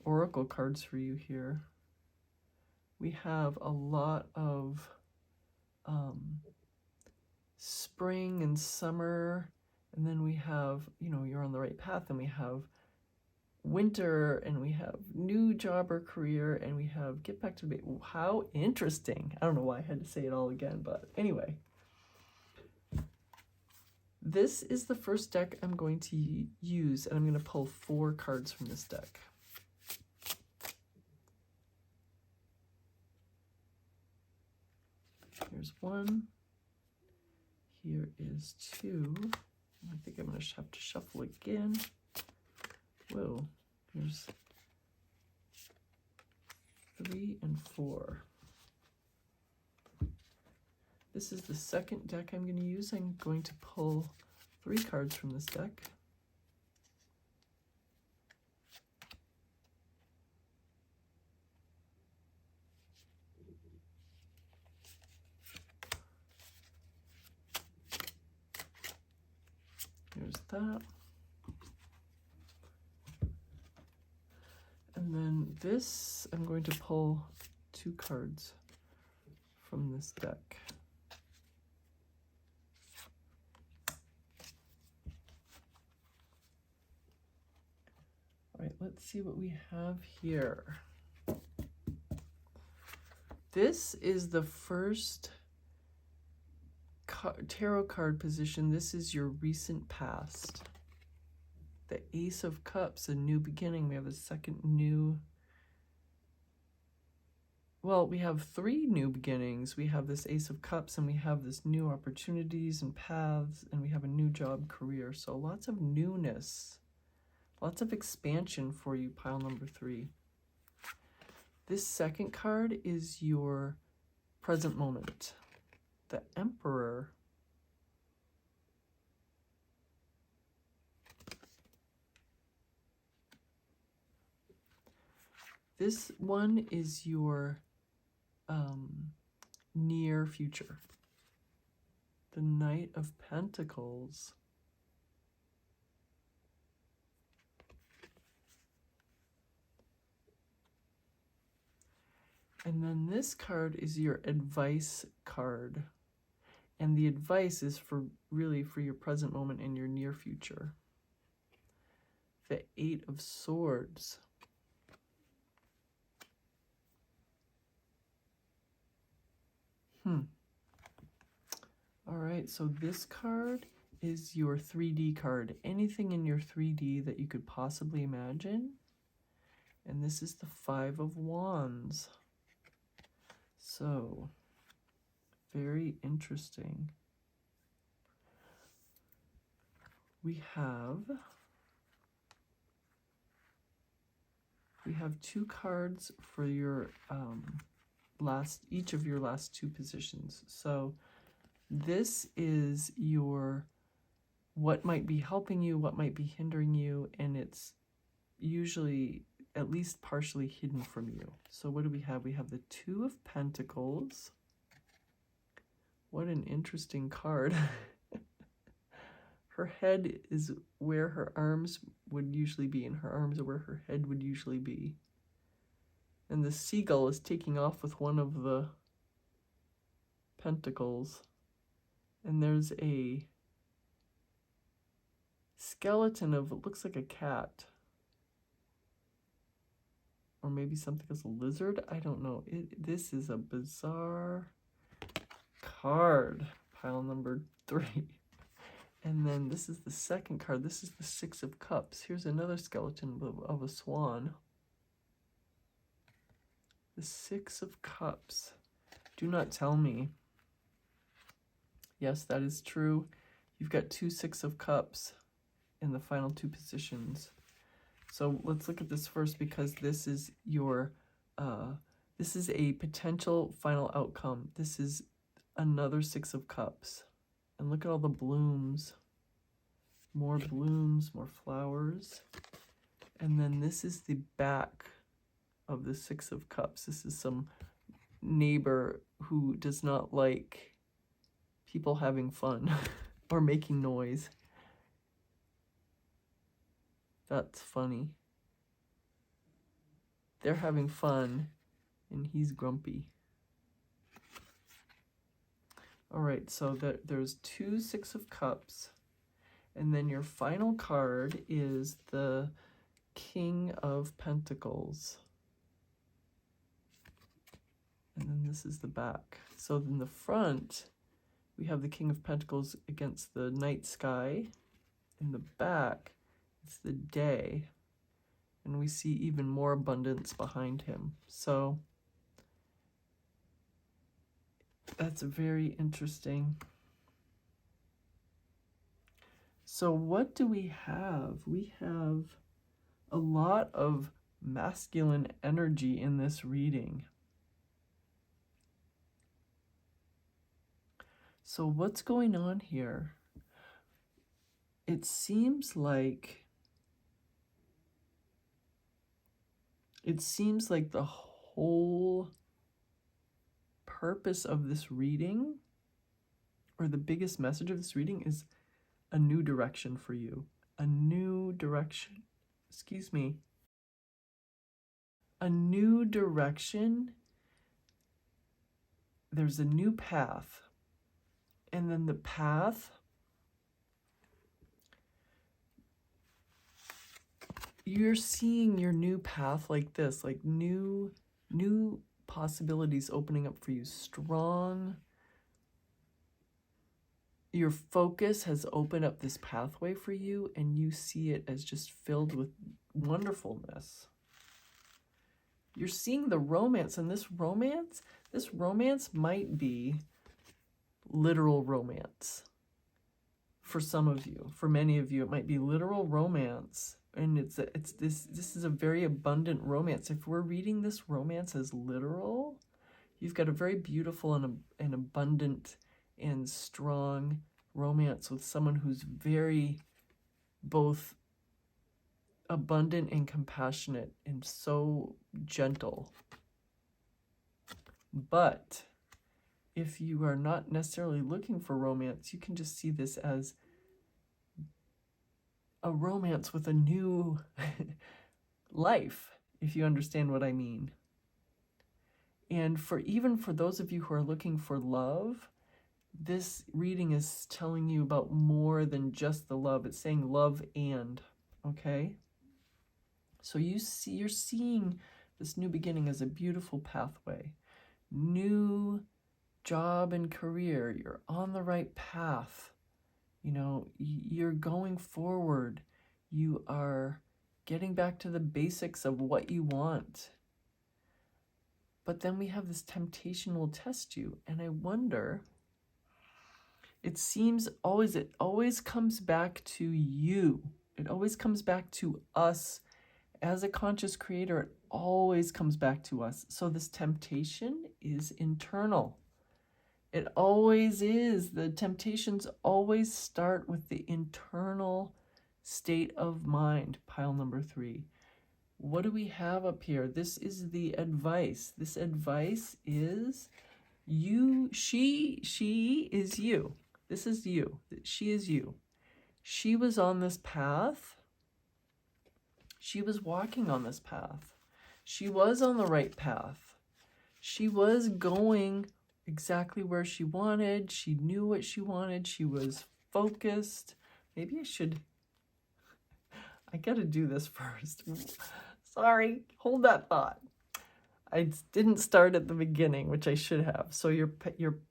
oracle cards for you here. We have a lot of spring and summer, and then we have, you know, you're on the right path, and we have winter, and we have new job or career, and we have get back to the basics. How interesting. I don't know why I had to say it all again, but anyway. This is the first deck I'm going to use, and I'm going to pull 4 cards from this deck. Here's 1. Here is 2. I think I'm going to have to shuffle again. Whoa. Here's 3 and 4. This is the second deck I'm going to use. I'm going to pull 3 cards from this deck. Here's that. And then this, I'm going to pull 2 cards from this deck. All right, let's see what we have here. This is the first tarot card position. This is your recent past. The Ace of Cups, a new beginning. We have a second new... Well, we have 3 new beginnings. We have this Ace of Cups, and we have this new opportunities and paths, and we have a new job, career. So lots of newness. Lots of expansion for you, pile number 3. This second card is your present moment. The Emperor. This one is your near future. The Knight of Pentacles. And then this card is your advice card. And the advice is for really for your present moment and your near future. The 8 of Swords. All right, so this card is your 3D card. Anything in your 3D that you could possibly imagine. And this is the 5 of Wands. So, very interesting. We have 2 cards for your each of your last 2 positions. So this is your what might be helping you, what might be hindering you, and it's usually at least partially hidden from you. So what do we have? We have the 2 of Pentacles. What an interesting card. Her head is where her arms would usually be, and her arms are where her head would usually be. And the seagull is taking off with one of the pentacles. And there's a skeleton of, it looks like a cat. Or maybe something as a lizard. I don't know. This is a bizarre card. Pile number 3. And then this is the second card. This is the 6 of Cups. Here's another skeleton of a swan. The 6 of Cups. Do not tell me. Yes, that is true. You've got 2 6 of Cups in the final 2 positions. So let's look at this first, because this is your, this is a potential final outcome. This is another Six of Cups. And look at all the blooms. More blooms, more flowers. And then this is the back of the Six of Cups. This is some neighbor who does not like people having fun or making noise. That's funny. They're having fun and he's grumpy. All right, so there's two Six of Cups. And then your final card is the King of Pentacles. And then this is the back. So in the front, we have the King of Pentacles against the night sky. In the back, it's the day. And we see even more abundance behind him. So that's very interesting. So what do we have? We have a lot of masculine energy in this reading. So what's going on here? It seems like the whole purpose of this reading, or the biggest message of this reading, is a new direction for you. A new direction. Excuse me. A new direction. There's a new path. And then the path, you're seeing your new path like this, like new possibilities opening up for you. Strong. Your focus has opened up this pathway for you, and you see it as just filled with wonderfulness. You're seeing the romance, and this romance might be literal romance. For some of you, for many of you, it might be literal romance, and this is a very abundant romance. If we're reading this romance as literal, you've got a very beautiful and abundant and strong romance with someone who's very both abundant and compassionate and so gentle. But if you are not necessarily looking for romance, you can just see this as a romance with a new life, if you understand what I mean. And even for those of you who are looking for love, this reading is telling you about more than just the love. It's saying love and, okay? So you're seeing this new beginning as a beautiful pathway. New job and career. You're on the right path. You know, you're going forward. You are getting back to the basics of what you want. But then we have this temptation will test you. And I wonder, it always comes back to you. It always comes back to us. As a conscious creator, it always comes back to us. So this temptation is internal. It always is. The temptations always start with the internal state of mind. Pile number 3. What do we have up here? This is the advice. This advice is you, she is you. This is you. She is you. She was on this path. She was walking on this path. She was on the right path. She was going exactly where she wanted. She knew what she wanted. She was focused. Maybe I gotta do this first. Sorry, hold that thought. I didn't start at the beginning, which I should have. So your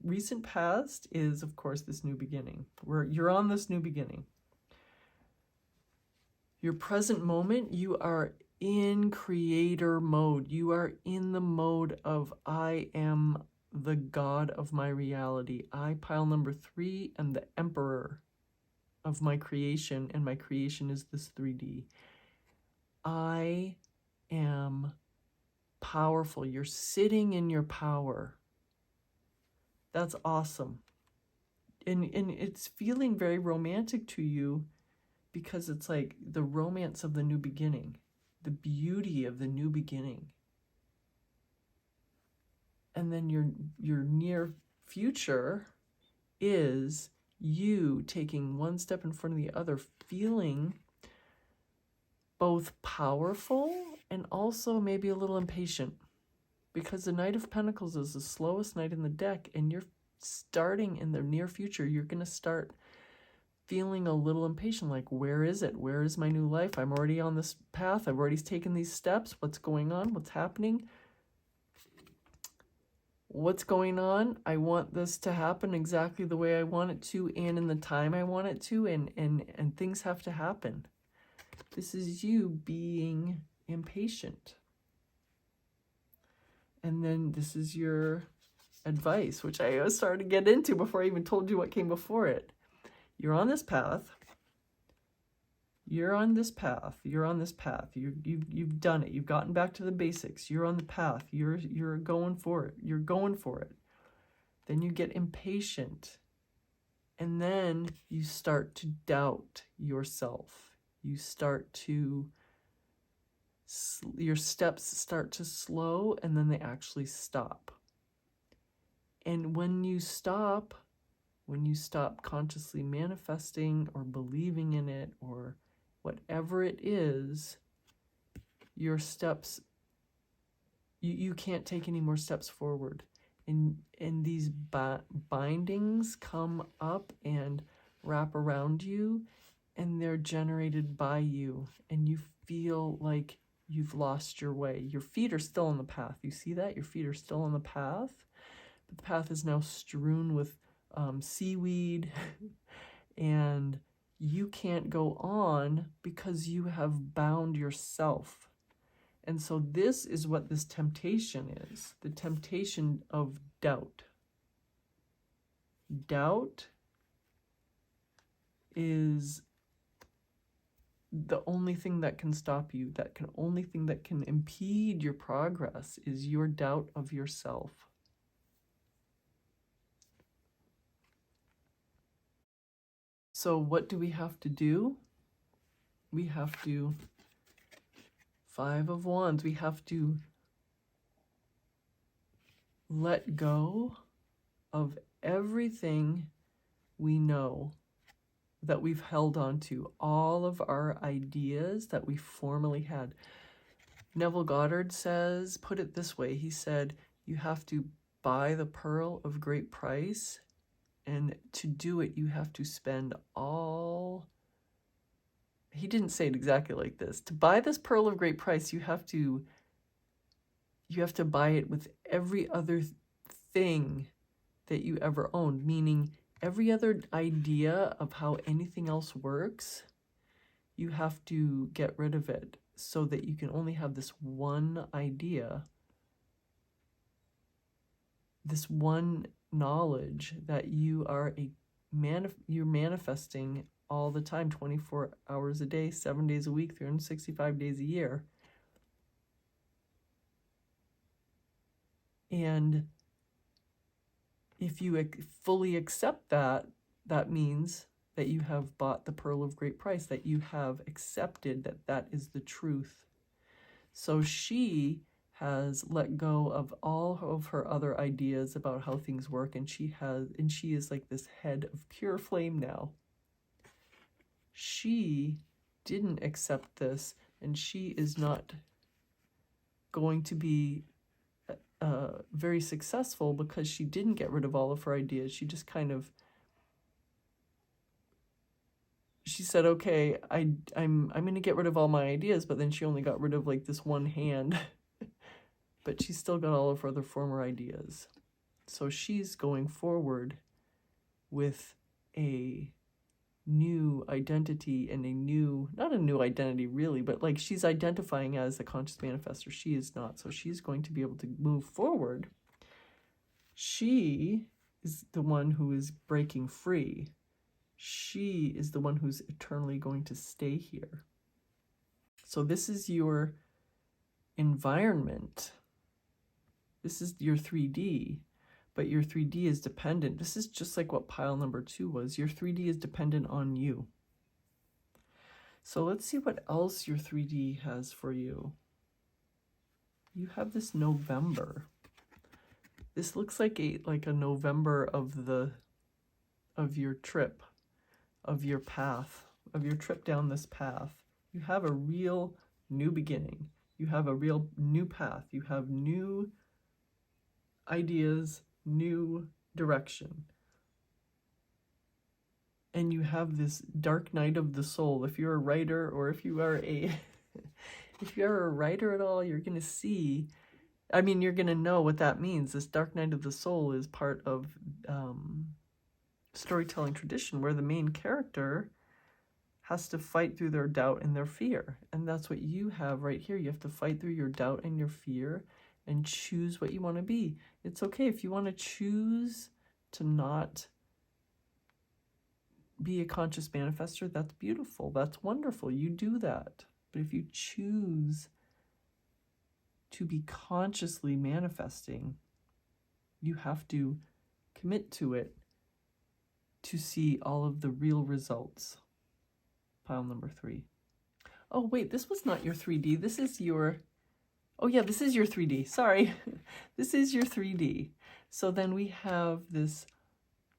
recent past is, of course, this new beginning. You're on this new beginning. Your present moment, you are in creator mode. You are in the mode of I am the God of my reality. I, pile number 3, am the emperor of my creation, and my creation is this 3D. I am powerful. You're sitting in your power. That's awesome. And it's feeling very romantic to you because it's like the romance of the new beginning, the beauty of the new beginning. And then your near future is you taking one step in front of the other, feeling both powerful and also maybe a little impatient, because the Knight of Pentacles is the slowest knight in the deck, and you're starting in the near future. You're going to start feeling a little impatient, like, where is it? Where is my new life? I'm already on this path. I've already taken these steps. What's going on? What's happening? What's going on? I want this to happen exactly the way I want it to and in the time I want it to, and things have to happen. This is you being impatient. And then this is your advice, which I was starting to get into before I even told you what came before it. You're on this path. You're on this path. You're on this path. You've done it. You've gotten back to the basics. You're on the path. You're going for it. You're going for it. Then you get impatient. And then you start to doubt yourself. You start to, your steps start to slow, and then they actually stop. And when you stop consciously manifesting or believing in it or whatever it is, your steps, you can't take any more steps forward. And these bindings come up and wrap around you, and they're generated by you, and you feel like you've lost your way. Your feet are still on the path. You see that? Your feet are still on the path. But the path is now strewn with seaweed, and you can't go on because you have bound yourself. And so this is what this temptation is, the temptation of doubt. Doubt is the only thing that can stop you, only thing that can impede your progress is your doubt of yourself. So what do we have to do? We have to, 5 of Wands, we have to let go of everything we know that we've held on to, all of our ideas that we formerly had. Neville Goddard says, put it this way, he said, you have to buy the pearl of great price, and to do it, you have to spend all... He didn't say it exactly like this. To buy this pearl of great price, you have to buy it with every other thing that you ever owned, meaning every other idea of how anything else works, you have to get rid of it so that you can only have this one idea, this one knowledge that you are you're manifesting all the time, 24 hours a day, 7 days a week, 365 days a year. And if you fully accept that, that means that you have bought the pearl of great price, that you have accepted that that is the truth. So she has let go of all of her other ideas about how things work, and she is like this head of pure flame now. She didn't accept this, and she is not going to be very successful because she didn't get rid of all of her ideas. She just kind of, she said, okay, I'm going to get rid of all my ideas, but then she only got rid of like this one hand. But she still got all of her other former ideas. So she's going forward with a new identity and not a new identity really, but like she's identifying as a conscious manifestor. She is not. So she's going to be able to move forward. She is the one who is breaking free. She is the one who's eternally going to stay here. So this is your environment. This is your 3D, but your 3D is dependent. This is just like what pile number 2 was. Your 3D is dependent on you. So let's see what else your 3D has for you. You have this November. This looks like a November of your trip, of your path, of your trip down this path. You have a real new beginning. You have a real new path. You have new ideas, new direction. And you have this dark night of the soul. If you're a writer, or if you are a if you're a writer at all, you're going to see, you're going to know what that means. This dark night of the soul is part of storytelling tradition, where the main character has to fight through their doubt and their fear. And that's what you have right here. You have to fight through your doubt and your fear and choose what you want to be. It's okay if you want to choose to not be a conscious manifester. That's beautiful. That's wonderful. You do that. But if you choose to be consciously manifesting, you have to commit to it to see all of the real results. Pile number 3. Oh, wait, this was not your 3D. This is your... Oh, yeah, this is your 3D. Sorry. This is your 3D. So then we have this,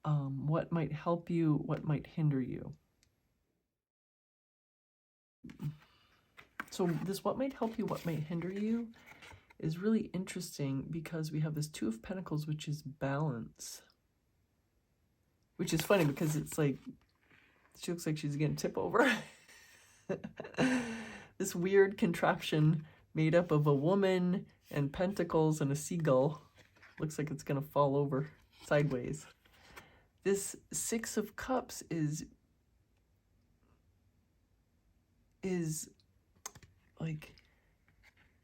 what might help you, what might hinder you. So this what might help you, what might hinder you is really interesting, because we have this 2 of Pentacles, which is balance. Which is funny because it's like, she looks like she's going to tip over. This weird contraption made up of a woman and pentacles and a seagull. Looks like it's going to fall over sideways. This 6 of Cups is like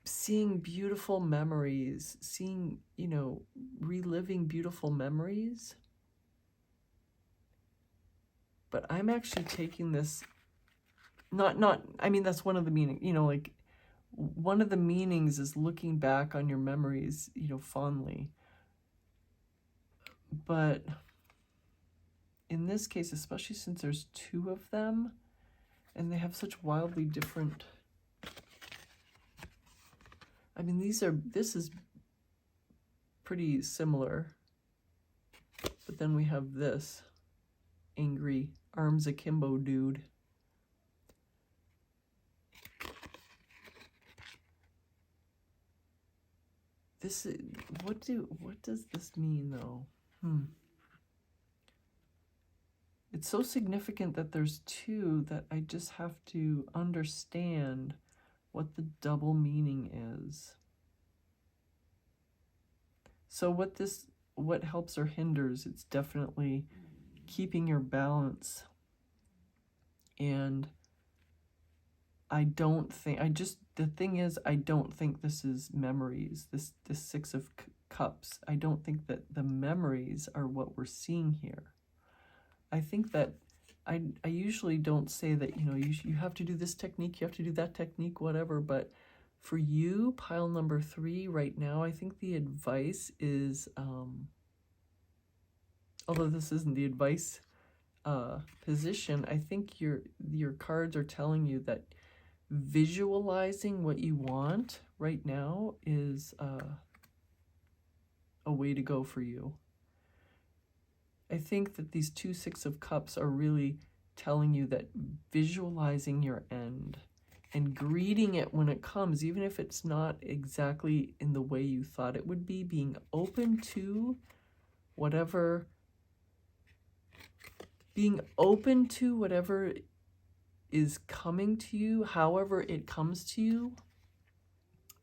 seeing beautiful memories, seeing, reliving beautiful memories. But I'm actually taking this, that's one of the meanings, one of the meanings is looking back on your memories, fondly. But in this case, especially since there's 2 of them, and they have such wildly different, this is pretty similar. But then we have this angry, arms akimbo dude. This is, what does this mean though? It's so significant that there's 2 that I just have to understand what the double meaning is. So what helps or hinders, it's definitely keeping your balance. And the thing is, I don't think this is memories, this 6 of Cups. I don't think that the memories are what we're seeing here. I think that I usually don't say that, you have to do this technique, you have to do that technique, whatever, but for you, pile number 3 right now, I think the advice is, although this isn't the advice position, I think your cards are telling you that visualizing what you want right now is a way to go for you. I think that these 2 6 of Cups are really telling you that visualizing your end and greeting it when it comes, even if it's not exactly in the way you thought it would be, being open to whatever is coming to you, however it comes to you,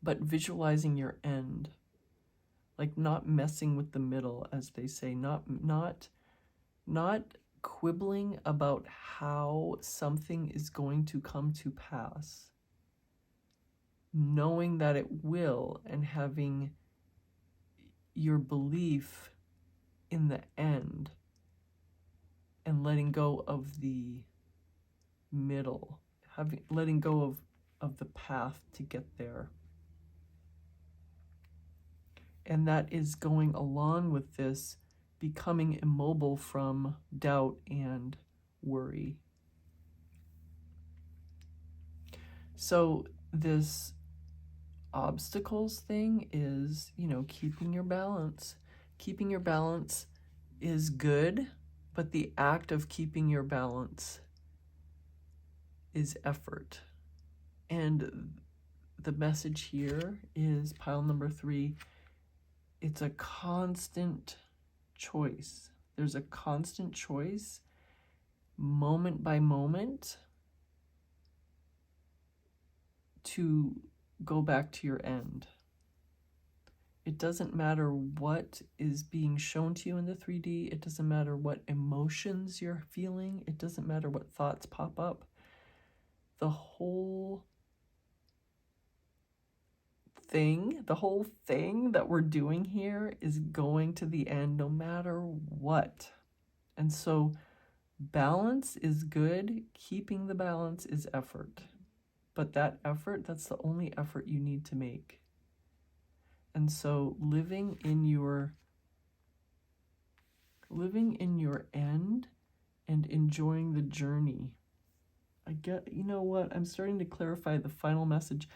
but visualizing your end. Like not messing with the middle, as they say, not quibbling about how something is going to come to pass. Knowing that it will, and having your belief in the end, and letting go of the middle, letting go of of the path to get there. And that is going along with this becoming immobile from doubt and worry. So this obstacles thing is, keeping your balance. Keeping your balance is good, but the act of keeping your balance is effort. And the message here is pile number 3. It's a constant choice. There's a constant choice, moment by moment, to go back to your end. It doesn't matter what is being shown to you in the 3D. It doesn't matter what emotions you're feeling. It doesn't matter what thoughts pop up. The whole thing that we're doing here is going to the end no matter what. And so balance is good. Keeping the balance is effort. But that effort, that's the only effort you need to make. And so living in your end and enjoying the journey. I'm starting to clarify the final message.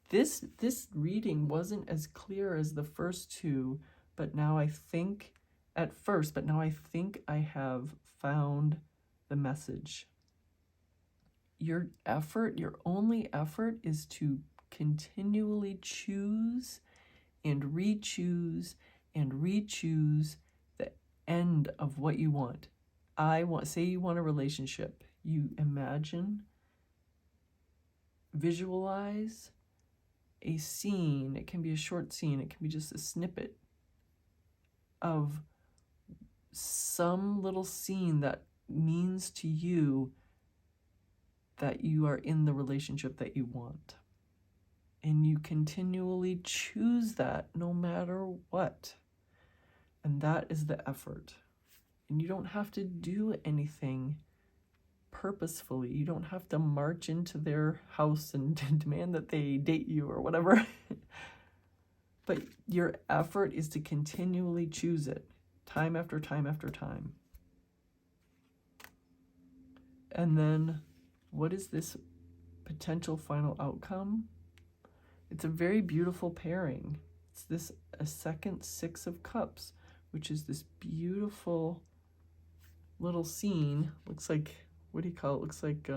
This reading wasn't as clear as the first two, but now I think I have found the message. Your only effort is to continually choose and re-choose the end of what you want. Say you want a relationship. You imagine, visualize a scene. It can be a short scene. It can be just a snippet of some little scene that means to you that you are in the relationship that you want. And you continually choose that no matter what. And that is the effort. And you don't have to do anything purposefully. You don't have to march into their house and demand that they date you or whatever. But your effort is to continually choose it, time after time after time. And then, what is this potential final outcome? It's a very beautiful pairing. It's a second 6 of Cups, which is this beautiful little scene. Looks like, what do you call it? Looks like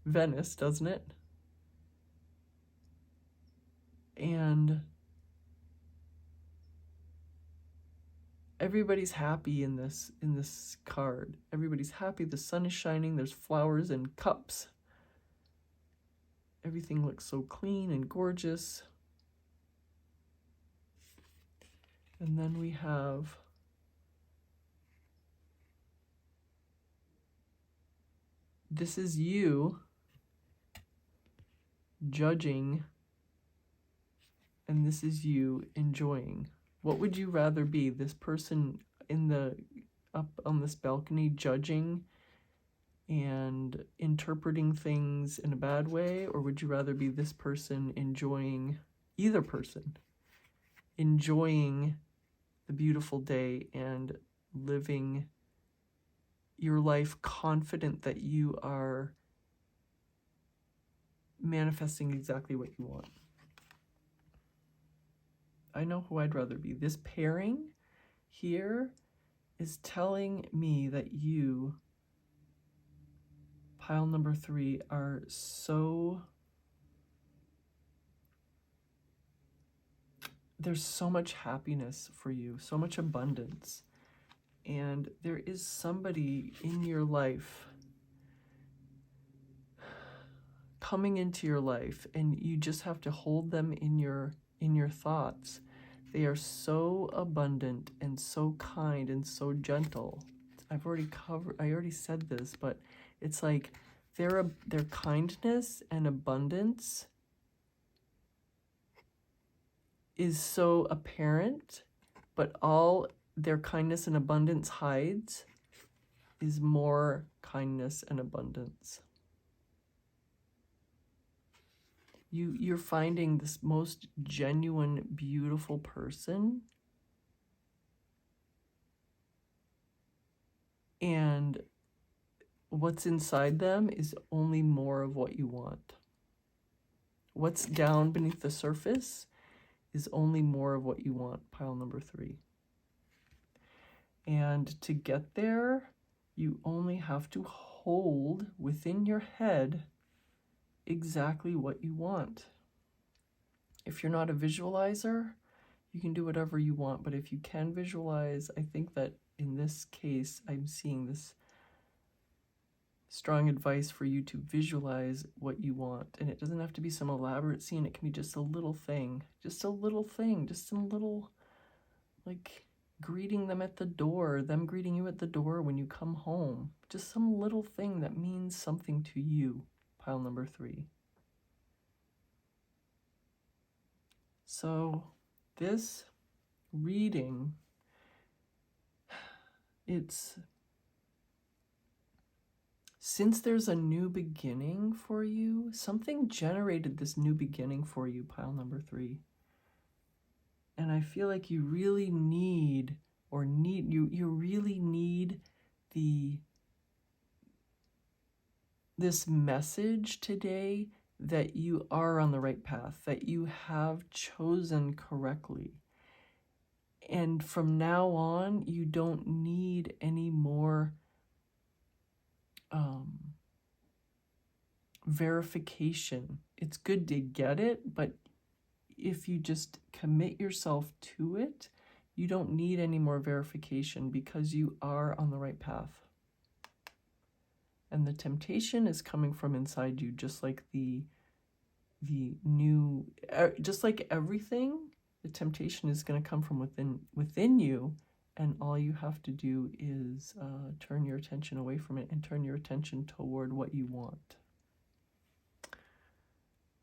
Venice, doesn't it? And everybody's happy in this card. Everybody's happy. The sun is shining. There's flowers and cups. Everything looks so clean and gorgeous. And then we have this is you judging, and this is you enjoying. What would you rather be? This person up on this balcony judging and interpreting things in a bad way, or would you rather be this person enjoying, either person, enjoying the beautiful day and living your life confident that you are manifesting exactly what you want? I know who I'd rather be. This pairing here is telling me that you, pile number 3, are there's so much happiness for you, so much abundance. And there is somebody in your life coming into your life, and you just have to hold them in your thoughts. They are so abundant and so kind and so gentle. I already said this, but it's like their kindness and abundance is so apparent, but all their kindness and abundance hides is more kindness and abundance. You're finding this most genuine, beautiful person, and what's inside them is only more of what you want. What's down beneath the surface is only more of what you want, pile number 3. And to get there, you only have to hold within your head exactly what you want. If you're not a visualizer, you can do whatever you want, but if you can visualize, I think that in this case, I'm seeing this strong advice for you to visualize what you want. And it doesn't have to be some elaborate scene. It can be just a little thing, just a little thing, just a little, like greeting them at the door, them greeting you at the door when you come home. Just some little thing that means something to you, pile number 3. So this reading, it's since there's a new beginning for you, something generated this new beginning for you, pile number 3. And I feel like you really need, you really need this message today that you are on the right path, that you have chosen correctly. And from now on, you don't need any more verification. It's good to get it, but if you just commit yourself to it, you don't need any more verification because you are on the right path. And the temptation is coming from inside you, just like just like everything, the temptation is going to come from within you, and all you have to do is turn your attention away from it and turn your attention toward what you want.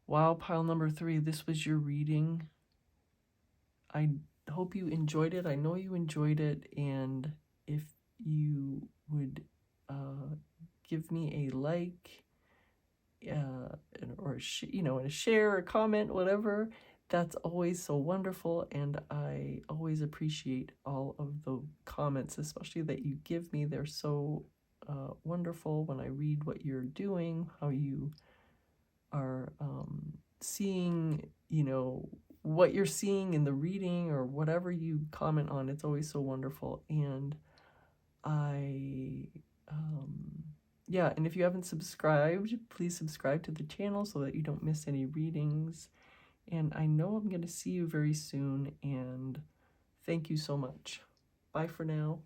Wow, pile number 3, this was your reading. I hope you enjoyed it. I know you enjoyed it, and if you would give me a like, or a share, a comment, whatever, that's always so wonderful, and I always appreciate all of the comments, especially that you give me. They're so wonderful when I read what you're doing, how you are seeing, what you're seeing in the reading or whatever you comment on. It's always so wonderful. And and if you haven't subscribed, please subscribe to the channel so that you don't miss any readings. And I know I'm going to see you very soon, and thank you so much. Bye for now.